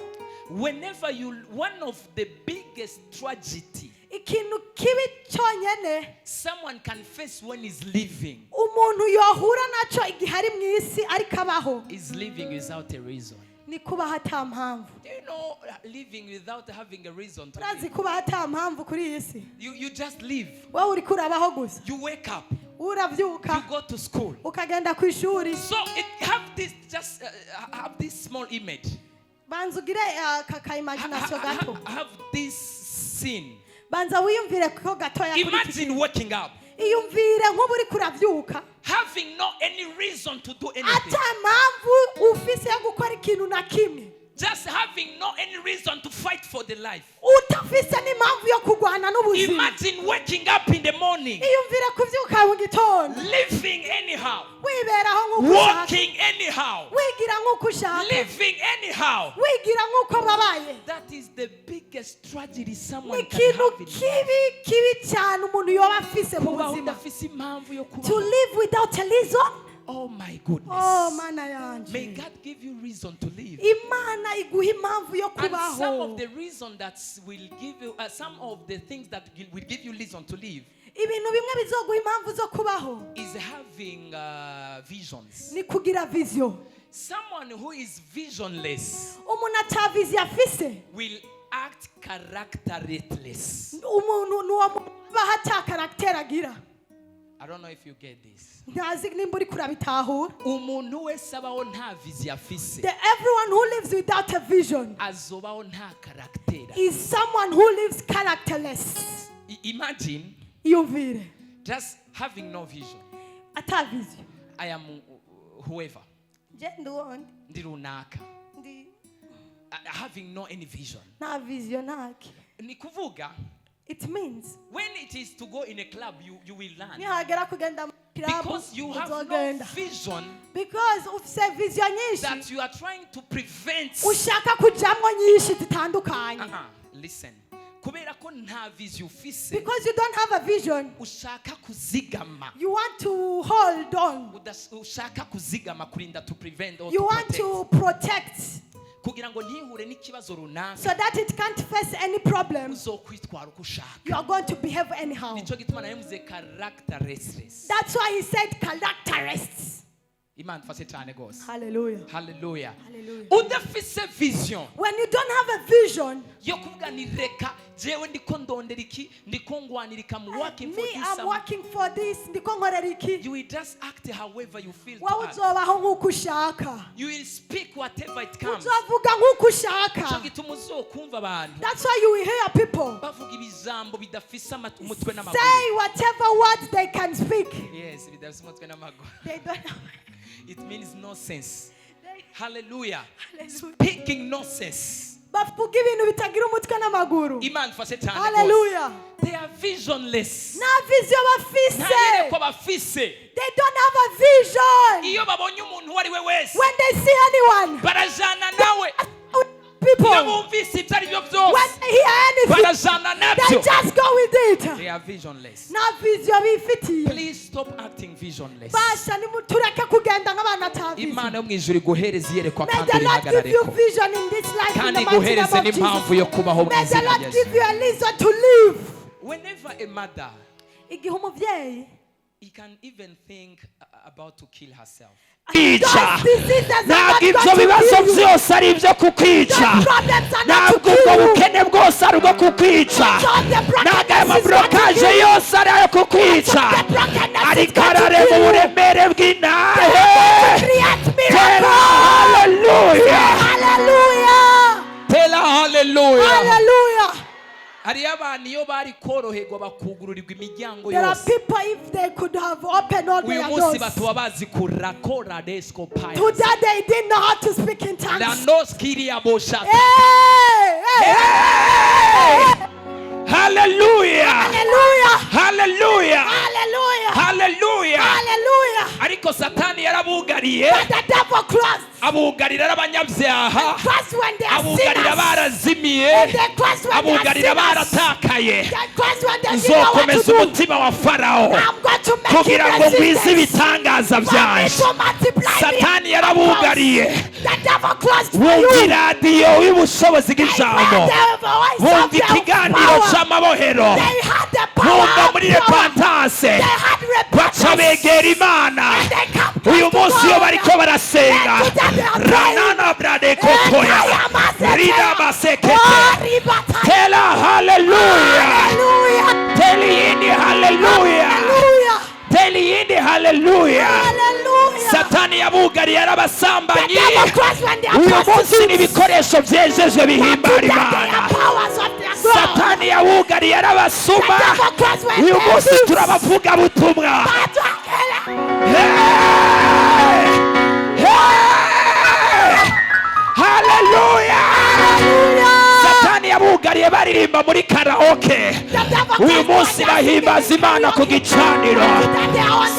whenever one of the biggest tragedy ikintu kibi cyonyene someone can face when he's living umuntu yohura naco igihe ari mu isi ariko abaho, is living without a reason. ni kubaho ata mpamvu. Do you know living without having a reason to Urazi live? kubaho ata mpamvu kuri iyi si, You just live. wowe uriko urabaho gusa, You wake up. uravyuka You go to school. ukagenda ku ishuri. So have this small image. Banza ugire ka imagination gato, Have this scene. banza wiyumvire ko gatoya kuri iki. Imagine waking up, Iyumvire nk'ubu uriko uravyuka having no any reason to do anything. ata mpamvu ufise yo gukora ikintu na kimwe, Just having no any reason to fight for the life. utafise n'impamvu yo kurwana n'ubuzima. Imagine waking up in the morning, Iyumvire kuvyuka mu gitondo, living anyhow, wiberaho nk'uko ushaka, walking anyhow, wigira nk'uko ushaka, living anyhow. wigira nk'uko babaye. That is the biggest tragedy someone Ni can ikintu have in life. kibi cyane umuntu yoba afise mu Kubaho buzima, udafise impamvu yo to kubaho. live without a reason. Oh my goodness. Oh mana May yanje, God give you reason to live. Imana iguha impamvu yo And some of kubaho. the reason that will give you, some of the things that will give you reason to live Ibintu bimwe bizoguha impamvu zo kubaho is having visions. ni kugira vision. Someone who is visionless Umuntu ata vision afise, will act characterless. umuntu nuwo muntu abaho ata character agira. I don't know if you get this. Ntazi nimba uri kurabitahura. Umuntu wese abaho nta vision afise, Everyone who lives without a vision azobaho nta character. is someone who lives characterless. Imagine Iyumvire just having no vision. ata vision. I am whoever. Je nduwonde Ndi runaka. ndi Having no any vision. nta vision naki. Ni kuvuga, It means when it is to go in a club, you will learn. nihagera kugenda mu club Because you have no uzogenda, vision because ufise vision nyinshi that you are trying to prevent. ushaka kujamwo nyinshi zitandukanye. Listen. Kubera ko nta vision ufise, Because you don't have a vision, ushaka kuzigama. you want to hold on, Ushaka kuzigama kurinda to prevent or you to want protect. to protect, Kugira ngo ntihure n'ikibazo runaka, so that it can't face any problems. uzokwitwara uko ushaka. You are going to behave anyhow. Nico gituma nayemuze characterless. That's why he said characteristics. Imana ifashe cyane gose. Hallelujah. Hallelujah. Hallelujah. Udafise vision When you don't have a vision, yo kuvuga ni reka jewe ndiko ndondera iki, ndiko ngwanirika mu working for me, this, I'm working for this, ndiko nkorera iki. you will just act however you feel to Wowe act. uzobaho nk'uko ushaka, You will speak whatever it comes. uzovuga nk'uko Ico ushaka. gituma uzokumva abantu That's why you will hear people bavuga ibijambo bidafise umutwe n'amaguru. say whatever words they can speak. Yes, bidafise umutwe n'amaguru. They don't have. It means no sense. Hallelujah. Hallelujah. Speaking nonsense. Bavuga ibintu bitagira umutwe n'amaguru. Imana ifashe cyane gose. Hallelujah. They are visionless. Nta vision bafise. Nta ko bafise. They don't have a vision. Iyo babonye umuntu uwo ari we wese When they see anyone, barajana nawe. people, iyo bumvise ibyo ari byo when byose they hear anything, barajana they nabyo. just go with it. They are visionless. Nta vision bifitiye. Please stop acting visionless. Basha nimutureke kugenda nk'abana ta vision. Imana yo mu ijuru iguhereze iyerekwa May kandi the Lord give you rihagarareko, vision in this life in kandi the mighty name iguhereze of n'impamvu yo Jesus. kubaho mu May the izina Lord rya give Yesu. you a reason to live. Whenever a mother, Igihe umuvyeyi he can even think about to kill herself. Those diseases are not Ntabwo ibyo going to bibazo kill you. byose ari ibyo kukwica. Those problems are not to Ntabwo kill ubwo you. bukene bwose ari ubwo kukwica. Ntabwo ayo mablokaje yose ari ayo kukwica. Ariko arare mu buremere bw'intahe. Create Tell miracle. hallelujah. Hallelujah. Tell hallelujah. Hallelujah. Hariyo abantu iyo bari koroherwa bakugururirwa imiryango There are yose. people, if they could have opened all Uyu their munsi doors, batuba bazi kurakora desko paya. today they didn't know how to speak in tongues. Lanos kiria boshata. Hey, hey, hey. Hallelujah. Hallelujah. Hallelujah. Hallelujah. Hallelujah. Hallelujah. Ariko Satani yarabugariye, But the devil crossed. abugarira n'abanyabyaha, Crossed when they are abugarira sinners. barazimiye, They crossed when they are abugarira sinners. baratakaye. They crossed when they didn't know what to Nzokomeza do. umutima wa Farawo I'm going to make kugira ngo him ngwize resistant. ibitangaza For me byanje. to multiply Satani me. yarabugariye. The devil closed for Wumva you. iradiyo y'ubushobozi bw'ijambo, wumva ikiganiro cy'amabohero, They had the wumva power muri of power. repentance, They had baca repentance. begera Imana. And they come close Uyu to munsi iyo God. bariko barasenga, And today they are praying. ranana brade kotoya, rida basekete. Oh, ribata. Tell her hallelujah. Hallelujah. Tell yindi hallelujah. Hallelujah. Tell yindi hallelujah. Hallelujah. Satani yabugariye The arabasambanyi. devil crossed when they are Uyu munsi prostitutes. n'ibikoresho byejejwe bihimbara Today they Imana. are powers of their God. Satani yabugariye arabasuma. The devil crossed when Uyu they are munsi thieves. turabavuga butumwa. Hallelujah. Hey! Hey! Hallelujah! Satani yabugariye baririmba muri karaoke. Uyu munsi bahimbaza Imana ku gicaniro.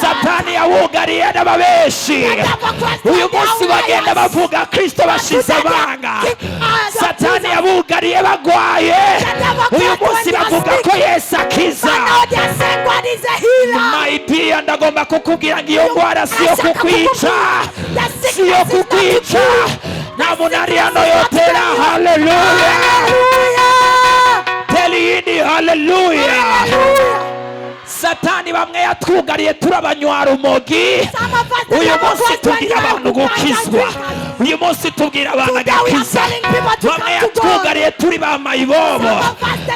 Satani yabugariye n'ababeshi. Uyu munsi bagenda bavuga Kristo bashize abanga. Satani yabugariye bagwaye. Uyu munsi bavuga ko Yesu akiza. My dear, ndagomba kukubwira ngo iyo ndwara siyo kukwica, siyo kukwica. Nta muntu ari hano yotera hallelujah. Tell yindi hallelujah. Satani bamwe yatwugariye turabanywa umogi. Uyu munsi tubwira abantu gukizwa. Uyu munsi tubwira abantu agakiza. Bamwe yatwugariye turi ba mayibobo.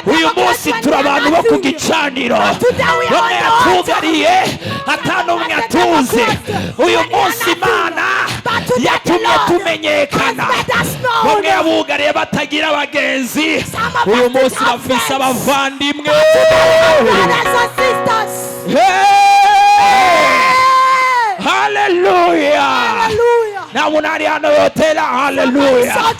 Uyu munsi turi abantu bo ku gicaniro. Bamwe yatwugariye atanu umwe atuze. Uyu munsi Imana yatumye tumenyekana. Bamwe yabugariye batagira abagenzi. Uyu munsi bafise abavandimwe. Hey! Hallelujah! Na munari hano yotera hallelujah.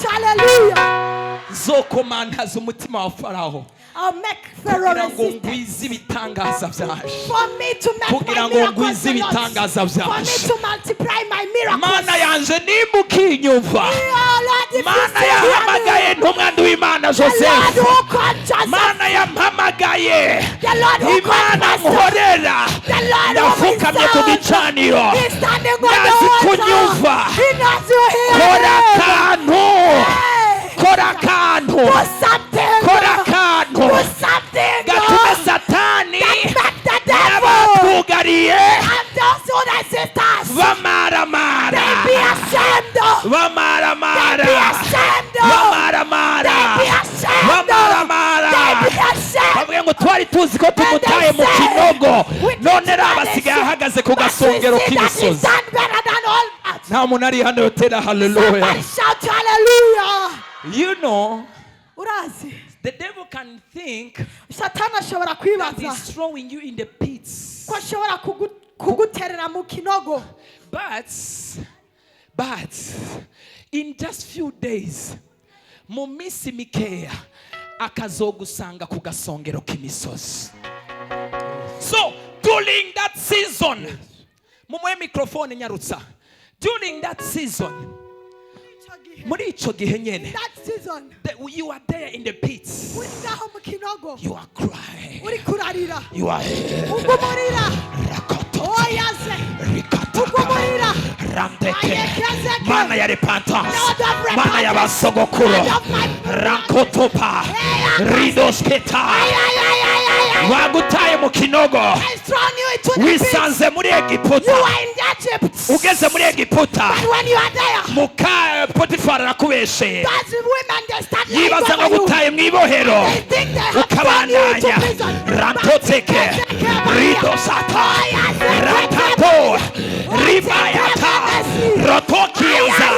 Zokomantaza umutima wa Farawo. I'll make Pharaoh Kugira ngo resistant. ngwize ibitangaza byaje. For me to make Kugira my ngo miracles ngwize a lot. ibitangaza For me byaje. to multiply my miracles. Mana yanje nimba ukinyumva. Mana yahamagaye ntumwandu w'Imana Joseph. Mana yampamagaye. Imana nkorera. Ndafukamye ku gicaniro. Nazi kunyumva. Kora akantu. Kora akantu. Kora akantu. Gatume Satani n'abatwugariye bamaramara. Bamaramara. Bamaramara. Bamaramara. Bavuga ngo twari tuzi ko tumutaye mu kinogo, none rero basigaye ahagaze ku gasongero k'imisozi. Nta muntu ari hano yotera hallelujah. You know, Urazi, the devil can think Satani ashobora that kwibaza he's throwing you in the pits. ko ashobora kuguterera mu kinogo. But in just few days, mu minsi mikeya akazogusanga ku gasongero k'imisozi. So during that season, mumuhe microphone nyarutsa. During that season, Icyo muri ico gihe nyene that season, you are there in the pits, you are crying, you are mana ya repentance, mana ya basogokuro, rakotopa, ridosketa, wagutaye mu kinogo, wisanze muri Egiputa, ugeze muri Egiputa, muka Potifari arakubesheye, yibaza ngo gutaye mwibohero, ukabandanya, rantoteke, ridosata, ratato, ribayata, rotokiaza,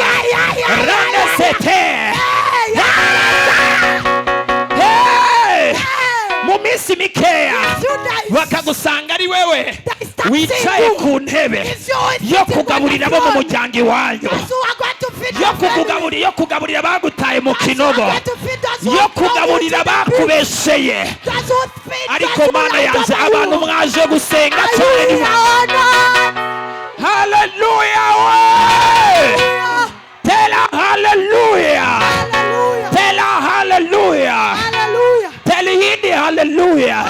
ranesete. Mu minsi mikeya bakagusanga ari wewe wicaye ku ntebe yo kugaburira abo mu muryango iwanyu, yo kugaburira bagutaye mu kinogo, yo kugaburira bakubesheye. Ariko Mana yanjye abantu mwaje gusenga cyane. Hallelujah! Tell her hallelujah! Tell her hallelujah! Tell hindi hallelujah!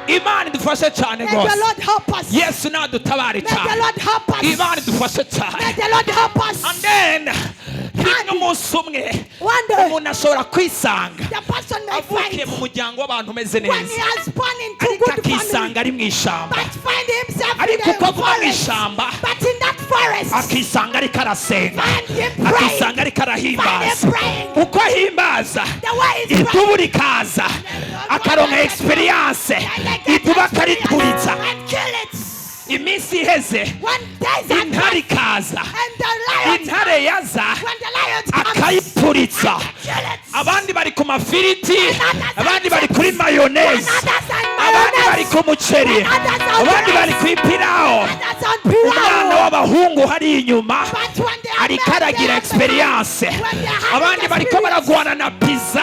Imana idufashe cyane May the Lord help us. Yesu nadutabare May the cyane. Lord help us. Imana idufashe cyane. May the Lord help us. And then umunsi umwe One day, umuntu ashobora kwisanga the person may avukiye find mu muryango w'abantu umeze when he neza, has born into ariko good family, akisanga ari mu ishyamba, but find himself in ariko uko the avuga mu forest. ishyamba But in that forest, akisanga ariko arasenga, find him praying. akisanga ariko arahimbaza. Find him praying. Uko ahimbaza The way he's idubu rikaza, akaronka experience, idubu akarituritsa. and kill it. Iminsi iheze When days are intare ikaza, and the lion, intare yaza when the lion comes, akayituritsa. kill it. Abandi bari ku mafiriti, abandi bari kuri mayoneze, abandi bari ku muceri, abandi bari ku ipirawo. That's on Umwana pillow. w'abahungu hari inyuma But when they are ariko aragira experience. Abandi bariko baragwana na pizza,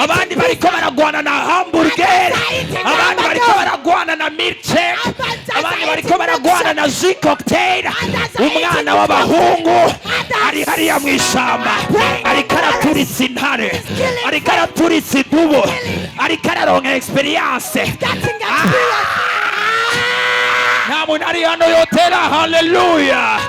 abandi bariko baragwana na hamburger, abandi bariko baragwana na milkshake, abandi bariko baragwana na zi cocktail. Umwana w'abahungu ari hariya mu ishyamba, ariko araturitsa intare, ariko araturitsa idubu, ariko araronka experience. getting experience. Nta muntu ari hano yotera haleluya.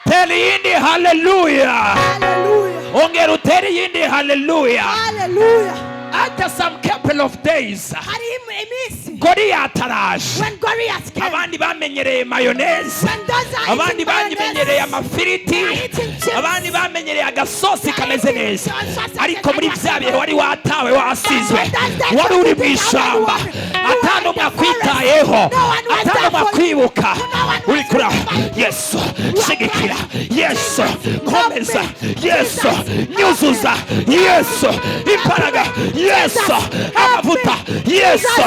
Tera iyindi haleluya. Hallelujah. Ongera utere iyindi haleluya. Hallelujah. After some couple of days, Hari iminsi Goliath araje. when Goliath came, Abandi bamenyereye mayoneze, when those are abandi eating bamenyereye mayonnaise, amafiriti, abandi bamenyereye agasosi kameze neza. Ariko muri bya bihe wari watawe wasizwe, wari uri mu ishyamba, atanumwe akwitayeho, atanumwe akwibuka. Uri kura Yesu shigikira, Yesu nkomeza, Yesu nyuzuza, Yesu imbaraga, Yesu amavuta, Yesu.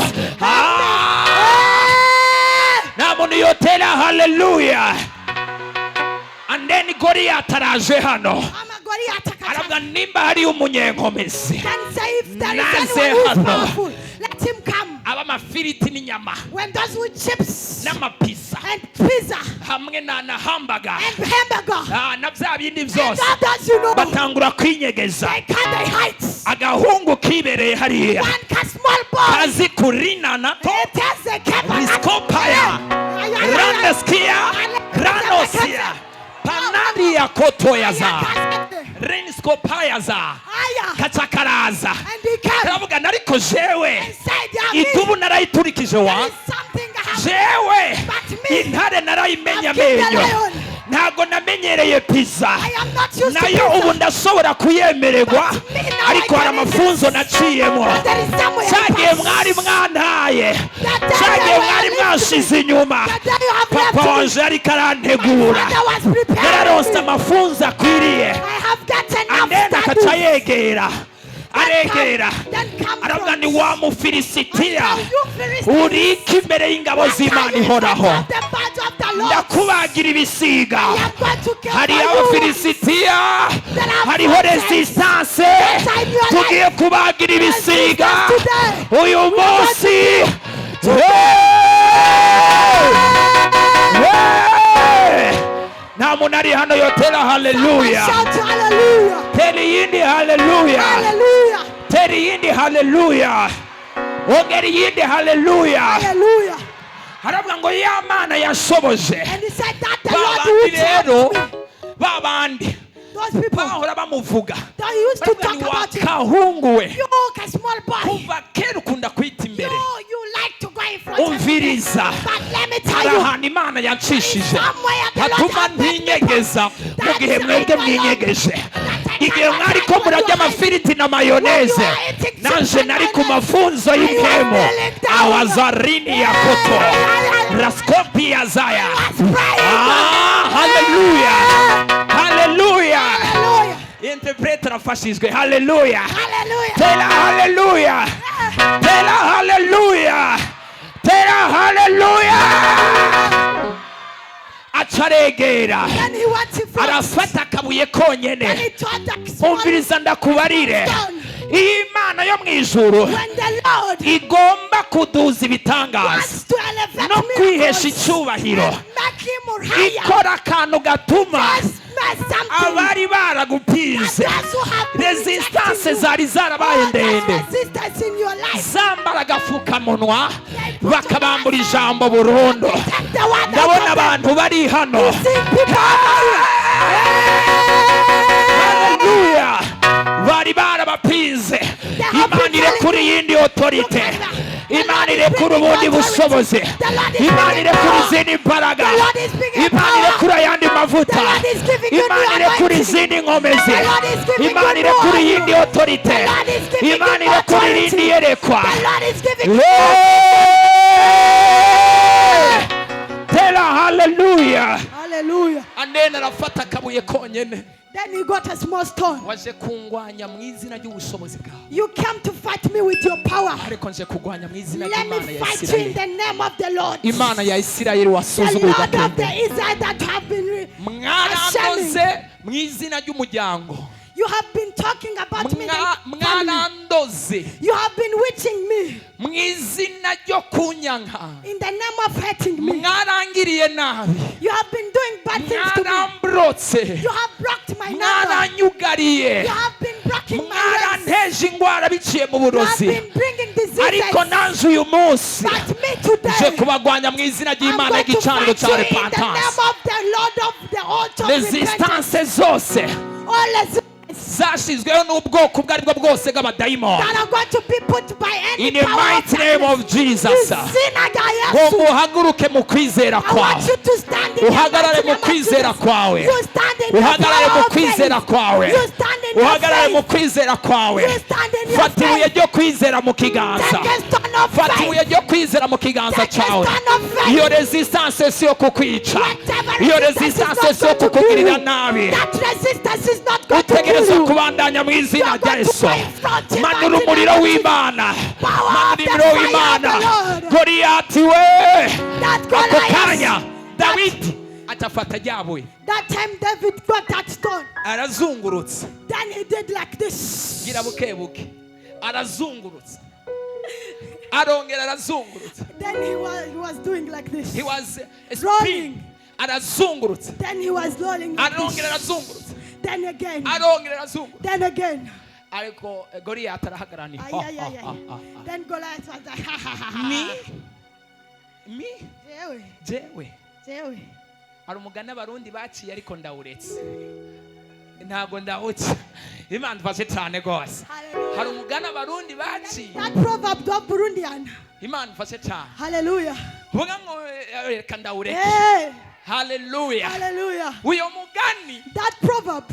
Nta muntu yotera haleluya. And then Goliath araje hano, aravuga nimba hari umunyenkomezi Then say if there Naze is anyone who is hano. powerful, let him come. ab'amafiriti n'inyama When those with chips n'amapizza and pizza hamwe na hamburger and hamburger na bya bindi and byose others, you know, batangura kwinyegeza. they can't they hide. Agahungu kibereye hariya One small boy, kazi kurinana to it tells the captain, riskopaya raneskia ranosia panadia kotoyaza renskopayaza kachakaraza. and he came Karavuga nariko jewe and said, "There idubu narayiturikije wa is something I have jewe but me. intare narayimenya I've killed the amenyo, lion. ntago namenyereye pizza, I am not used to nayo ubu pizza. ndashobora kuyemererwa, But me now ariko I hari can eat amafunzo it. naciyemo. But there is somewhere Cyagiye else. mwari mwantaye, That day cyagiye you mwari were mwashize inyuma, That day you have left papa me. wanje ariko arantegura, Father was preparing yararonse me. amafunzo akwiriye. I have gotten enough Andeni akaca studies. yegera, aregera, Then come aravuga from ni wa mufilisitiya Now you Philistines, urika imbere y'ingabo what z'Imana are you ihoraho, of the battle of the Lord? ndakubagira ibisiga. I am going to kill Hari for you. abafilisitiya, hariho resistance, tugiye kubagira ibisiga uyu munsi. Hey! Nta muntu ari hano yotera haleluya. Shout hallelujah. Teri yindi haleluya. Hallelujah. Teri yindi haleluya. Ongeri yindi haleluya. Hallelujah. Haravuga ngo ya Mana yashoboje. And he said that the Lord who rero helped me. babandi Those people bahora bamuvuga that used to talk about him. kahungu we You, a small boy. kuva kera ukunda kwita imbere. You like to go in front of me. Umviriza, But let me tell hari you, ahantu Imana yancishije somewhere the Lord hatuma has made me ntinyegeza go. mu gihe That's mwebwe why mwinyegeje. That's Igihe why mwari ko murarya amafiriti na mayoneze, nanje nari ku mafunzo y'impemo. Awazarini ya koto raskopi ya zaya. Haleluya, haleluya. Hallelujah. Interpreter afashijwe. Haleluya. Hallelujah. Tela haleluya. Tela haleluya. Tela haleluya. Acaregera. Then he went in front. Arafata akabuye konyene. Then he told the small Umviriza ndakubarire. stone. Iyi Imana yo mu ijuru When the Lord igomba kuduza ibitangaza wants to elevate no kwihesha miracles icyubahiro, and make him higher, ikora akantu gatuma just make something abari baragupinze that those who have been resistance rejecting you, zari zarabaye all that ndende, resistance in your life, zambara agapfukamunwa bakabambura ijambo burundu. take the word Ndabona out of them. abantu bari hano. See people Haleluya. Bari barabapinze. Imana irekura iyindi otorite. Imana irekura ubundi bushobozi. Imana irekura izindi mbaraga. Imana irekura ayandi mavuta. Imana irekura izindi nkomezi. Imana irekura iyindi otorite. Imana irekura irindi yerekwa. the Lord is giving you Tela haleluya. hallelujah. Anena arafata akabuye konyene. Then he got a small stone. Waje kungwanya mu izina ry'ubushobozi bwawe. You came to fight me with your power. Ariko nje kugwanya mu izina Let me ry'Imana ya fight you in Isirayeli. the name of the Lord. Imana ya Isirayeli The wasuzugurwa Lord of the kende. Israel that have been Mwarandoze mu izina ry'umuryango. you have been talking about me. Family. Mwarandoze You have been witching me mu izina ryo kunyanka. in the name of hurting me. Mwarangiriye nabi. You have been doing bad things to me. Mwarambrotse. You have blocked my number. Mwaranyugariye. You have been blocking my ways. Mwaranteje ingwara biciye mu You have burozi. been bringing diseases. Ariko nanje uyu munsi But me nje today, kubagwanya mu izina I'm ry'Imana going to y'igicaniro fight you cya in the name repentance. of the Lord of the altar of repentance. Resistance zose All resistance zashyizweho n'ubwoko ubwo aribwo bwose bw'abadayimoni. that are going to be put by any In the power mighty name of Jesus. ngo Jesus. muhaguruke mu kwizera I kwawe. want you to stand in the Uhagarare mighty mu name of kwizera Jesus. kwawe. You stand in the Uhagarare power mu of kwizera faith. kwawe. You stand in your Uhagarare mu faith. kwizera kwawe. You stand in your Fata ibuye faith. ryo kwizera mu kiganza. Take a stone of Fata faith. ibuye ryo kwizera mu kiganza Take a cyawe. stone of faith. Iyo resistance si yo kukwica. Whatever Iyo resistance resistance is si yo not going to kukugirira kill you. nabi. That resistance is not going to kill Utegerezwa you. kubandanya mu izina You are rya going to Yesu. go in front in Manura mighty umuriro name of w'Imana. Power Manura of the umuriro fire w'Imana. of the Lord. Goliyati we. That Ako Goliath. kanya Dawidi atafata ryabuye. That time David got that stone. Arazungurutse. Then he did like this. Gira buke buke. Arazungurutse. Arongera arazungurutse. Then he was doing like this. He was Rolling. spinning. Arazungurutse. Then he was rolling like Arongera this. arazungurutse. Then again. Arongera arazungurutse. Then again. Ariko Goliyati arahagarara. Ay, ay, ay, ay. Then Goliath was like, ha ha ha ha. Mi Jewe, jewe jewe. hari umugani abarundi baciye ariko ndawuretse ntago ndawuca. Imana ifashe cyane rwose. Hallelujah. Hari umugani abarundi baciye. That proverb of Burundian. Imana ifashe cyane. Hallelujah. Vuga ngo reka ndawureke. Hey. Hallelujah. Hallelujah. Uyo mugani That proverb,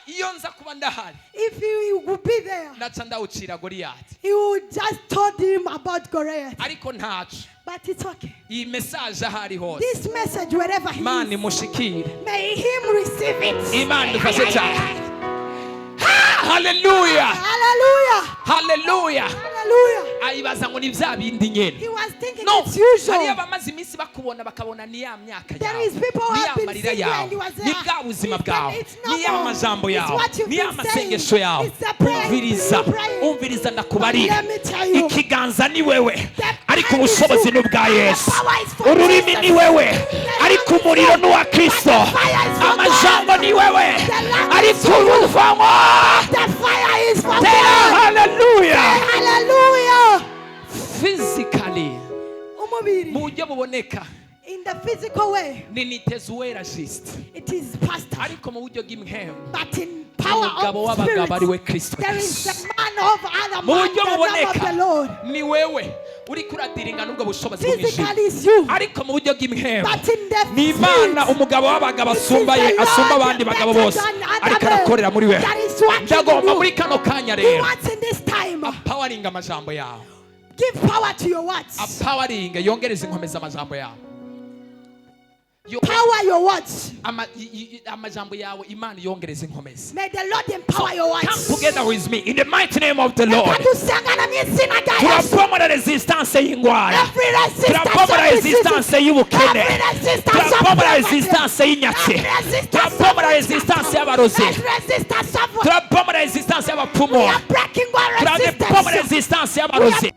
iyo nza kuba ndahari if he would be there, ndaca ndawucira Goliyati. he would just told him about Goliath. Ariko ntaco. But it's okay. Iyi message ahari hose. This message, wherever he Imana is, imushikire. may him receive it. Imana ifashe cyane. Hallelujah. Hallelujah. Hallelujah. Hallelujah. Hallelujah. ayibaza ngo ni bya bindi nyene. He was thinking No, it's usual. hari abamaze iminsi bakubona bakabona ni ya myaka There yawe, is people who ni have ya been marira single yawe, and he was ni there. bwa buzima It's bwawe, not ni ya normal. majambo It's yawe, what you've ni ya been saying. masengesho yawe. It's the prayer Umviriza, you've been praying. umviriza ndakubari. But let me tell you, Ikiganza ni wewe, the ariko hand is ubushobozi you. ni ubwa Yesu. The power is for Ururimi Jesus. ni wewe, The ariko tongue is umuriro yours. ni uwa Kristo. But the fire is for Amajambo God. ni wewe, The language ariko is yours. uruvamo. The fire is for Tera God. hallelujah. Hallelujah. Physically, Umubiri. mu buryo buboneka In the physical way, ni Nitezuwera Juste, it is pastor. ariko mu buryo bw'imhemu But in power umugabo of w'abagabo ari we spirit, Kristo there Yesu. is the man of other Mu man, buryo the name of buboneka the Lord. ni wewe uri kuradiringa n'ubwo bushobozi bw'imijima, Physically is you. ariko mu buryo bw'imhemu But in the ni Imana spirit, umugabo w'abagabo it is asumba the asumba Lord abandi bagabo better bose, than other ariko men. arakorera muri we. That is what Ndagomba you muri do. kano kanya He rero wants in this time. apawaringa amajambo yawe, Give power to your words. apawaringa yongereza inkomeza amajambo yawe. Power your words. Amajambo yawe Imana yongereza inkomezi. May the Lord empower your Come words. together with me in the mighty name of the Lord. Dusangana mu izina rya Yesu. Turapomora resistance y'ingwara, Every resistance turapomora of resistance disease. y'ubukene, Every resistance of turapomora poverty. resistance y'inyatsi, Every resistance turapomora of resistance witchcraft. y'abarozi, Every resistance of turapomora resistance we y'abapfumu, are breaking our turapomora resistance. resistance We are y'abarozi,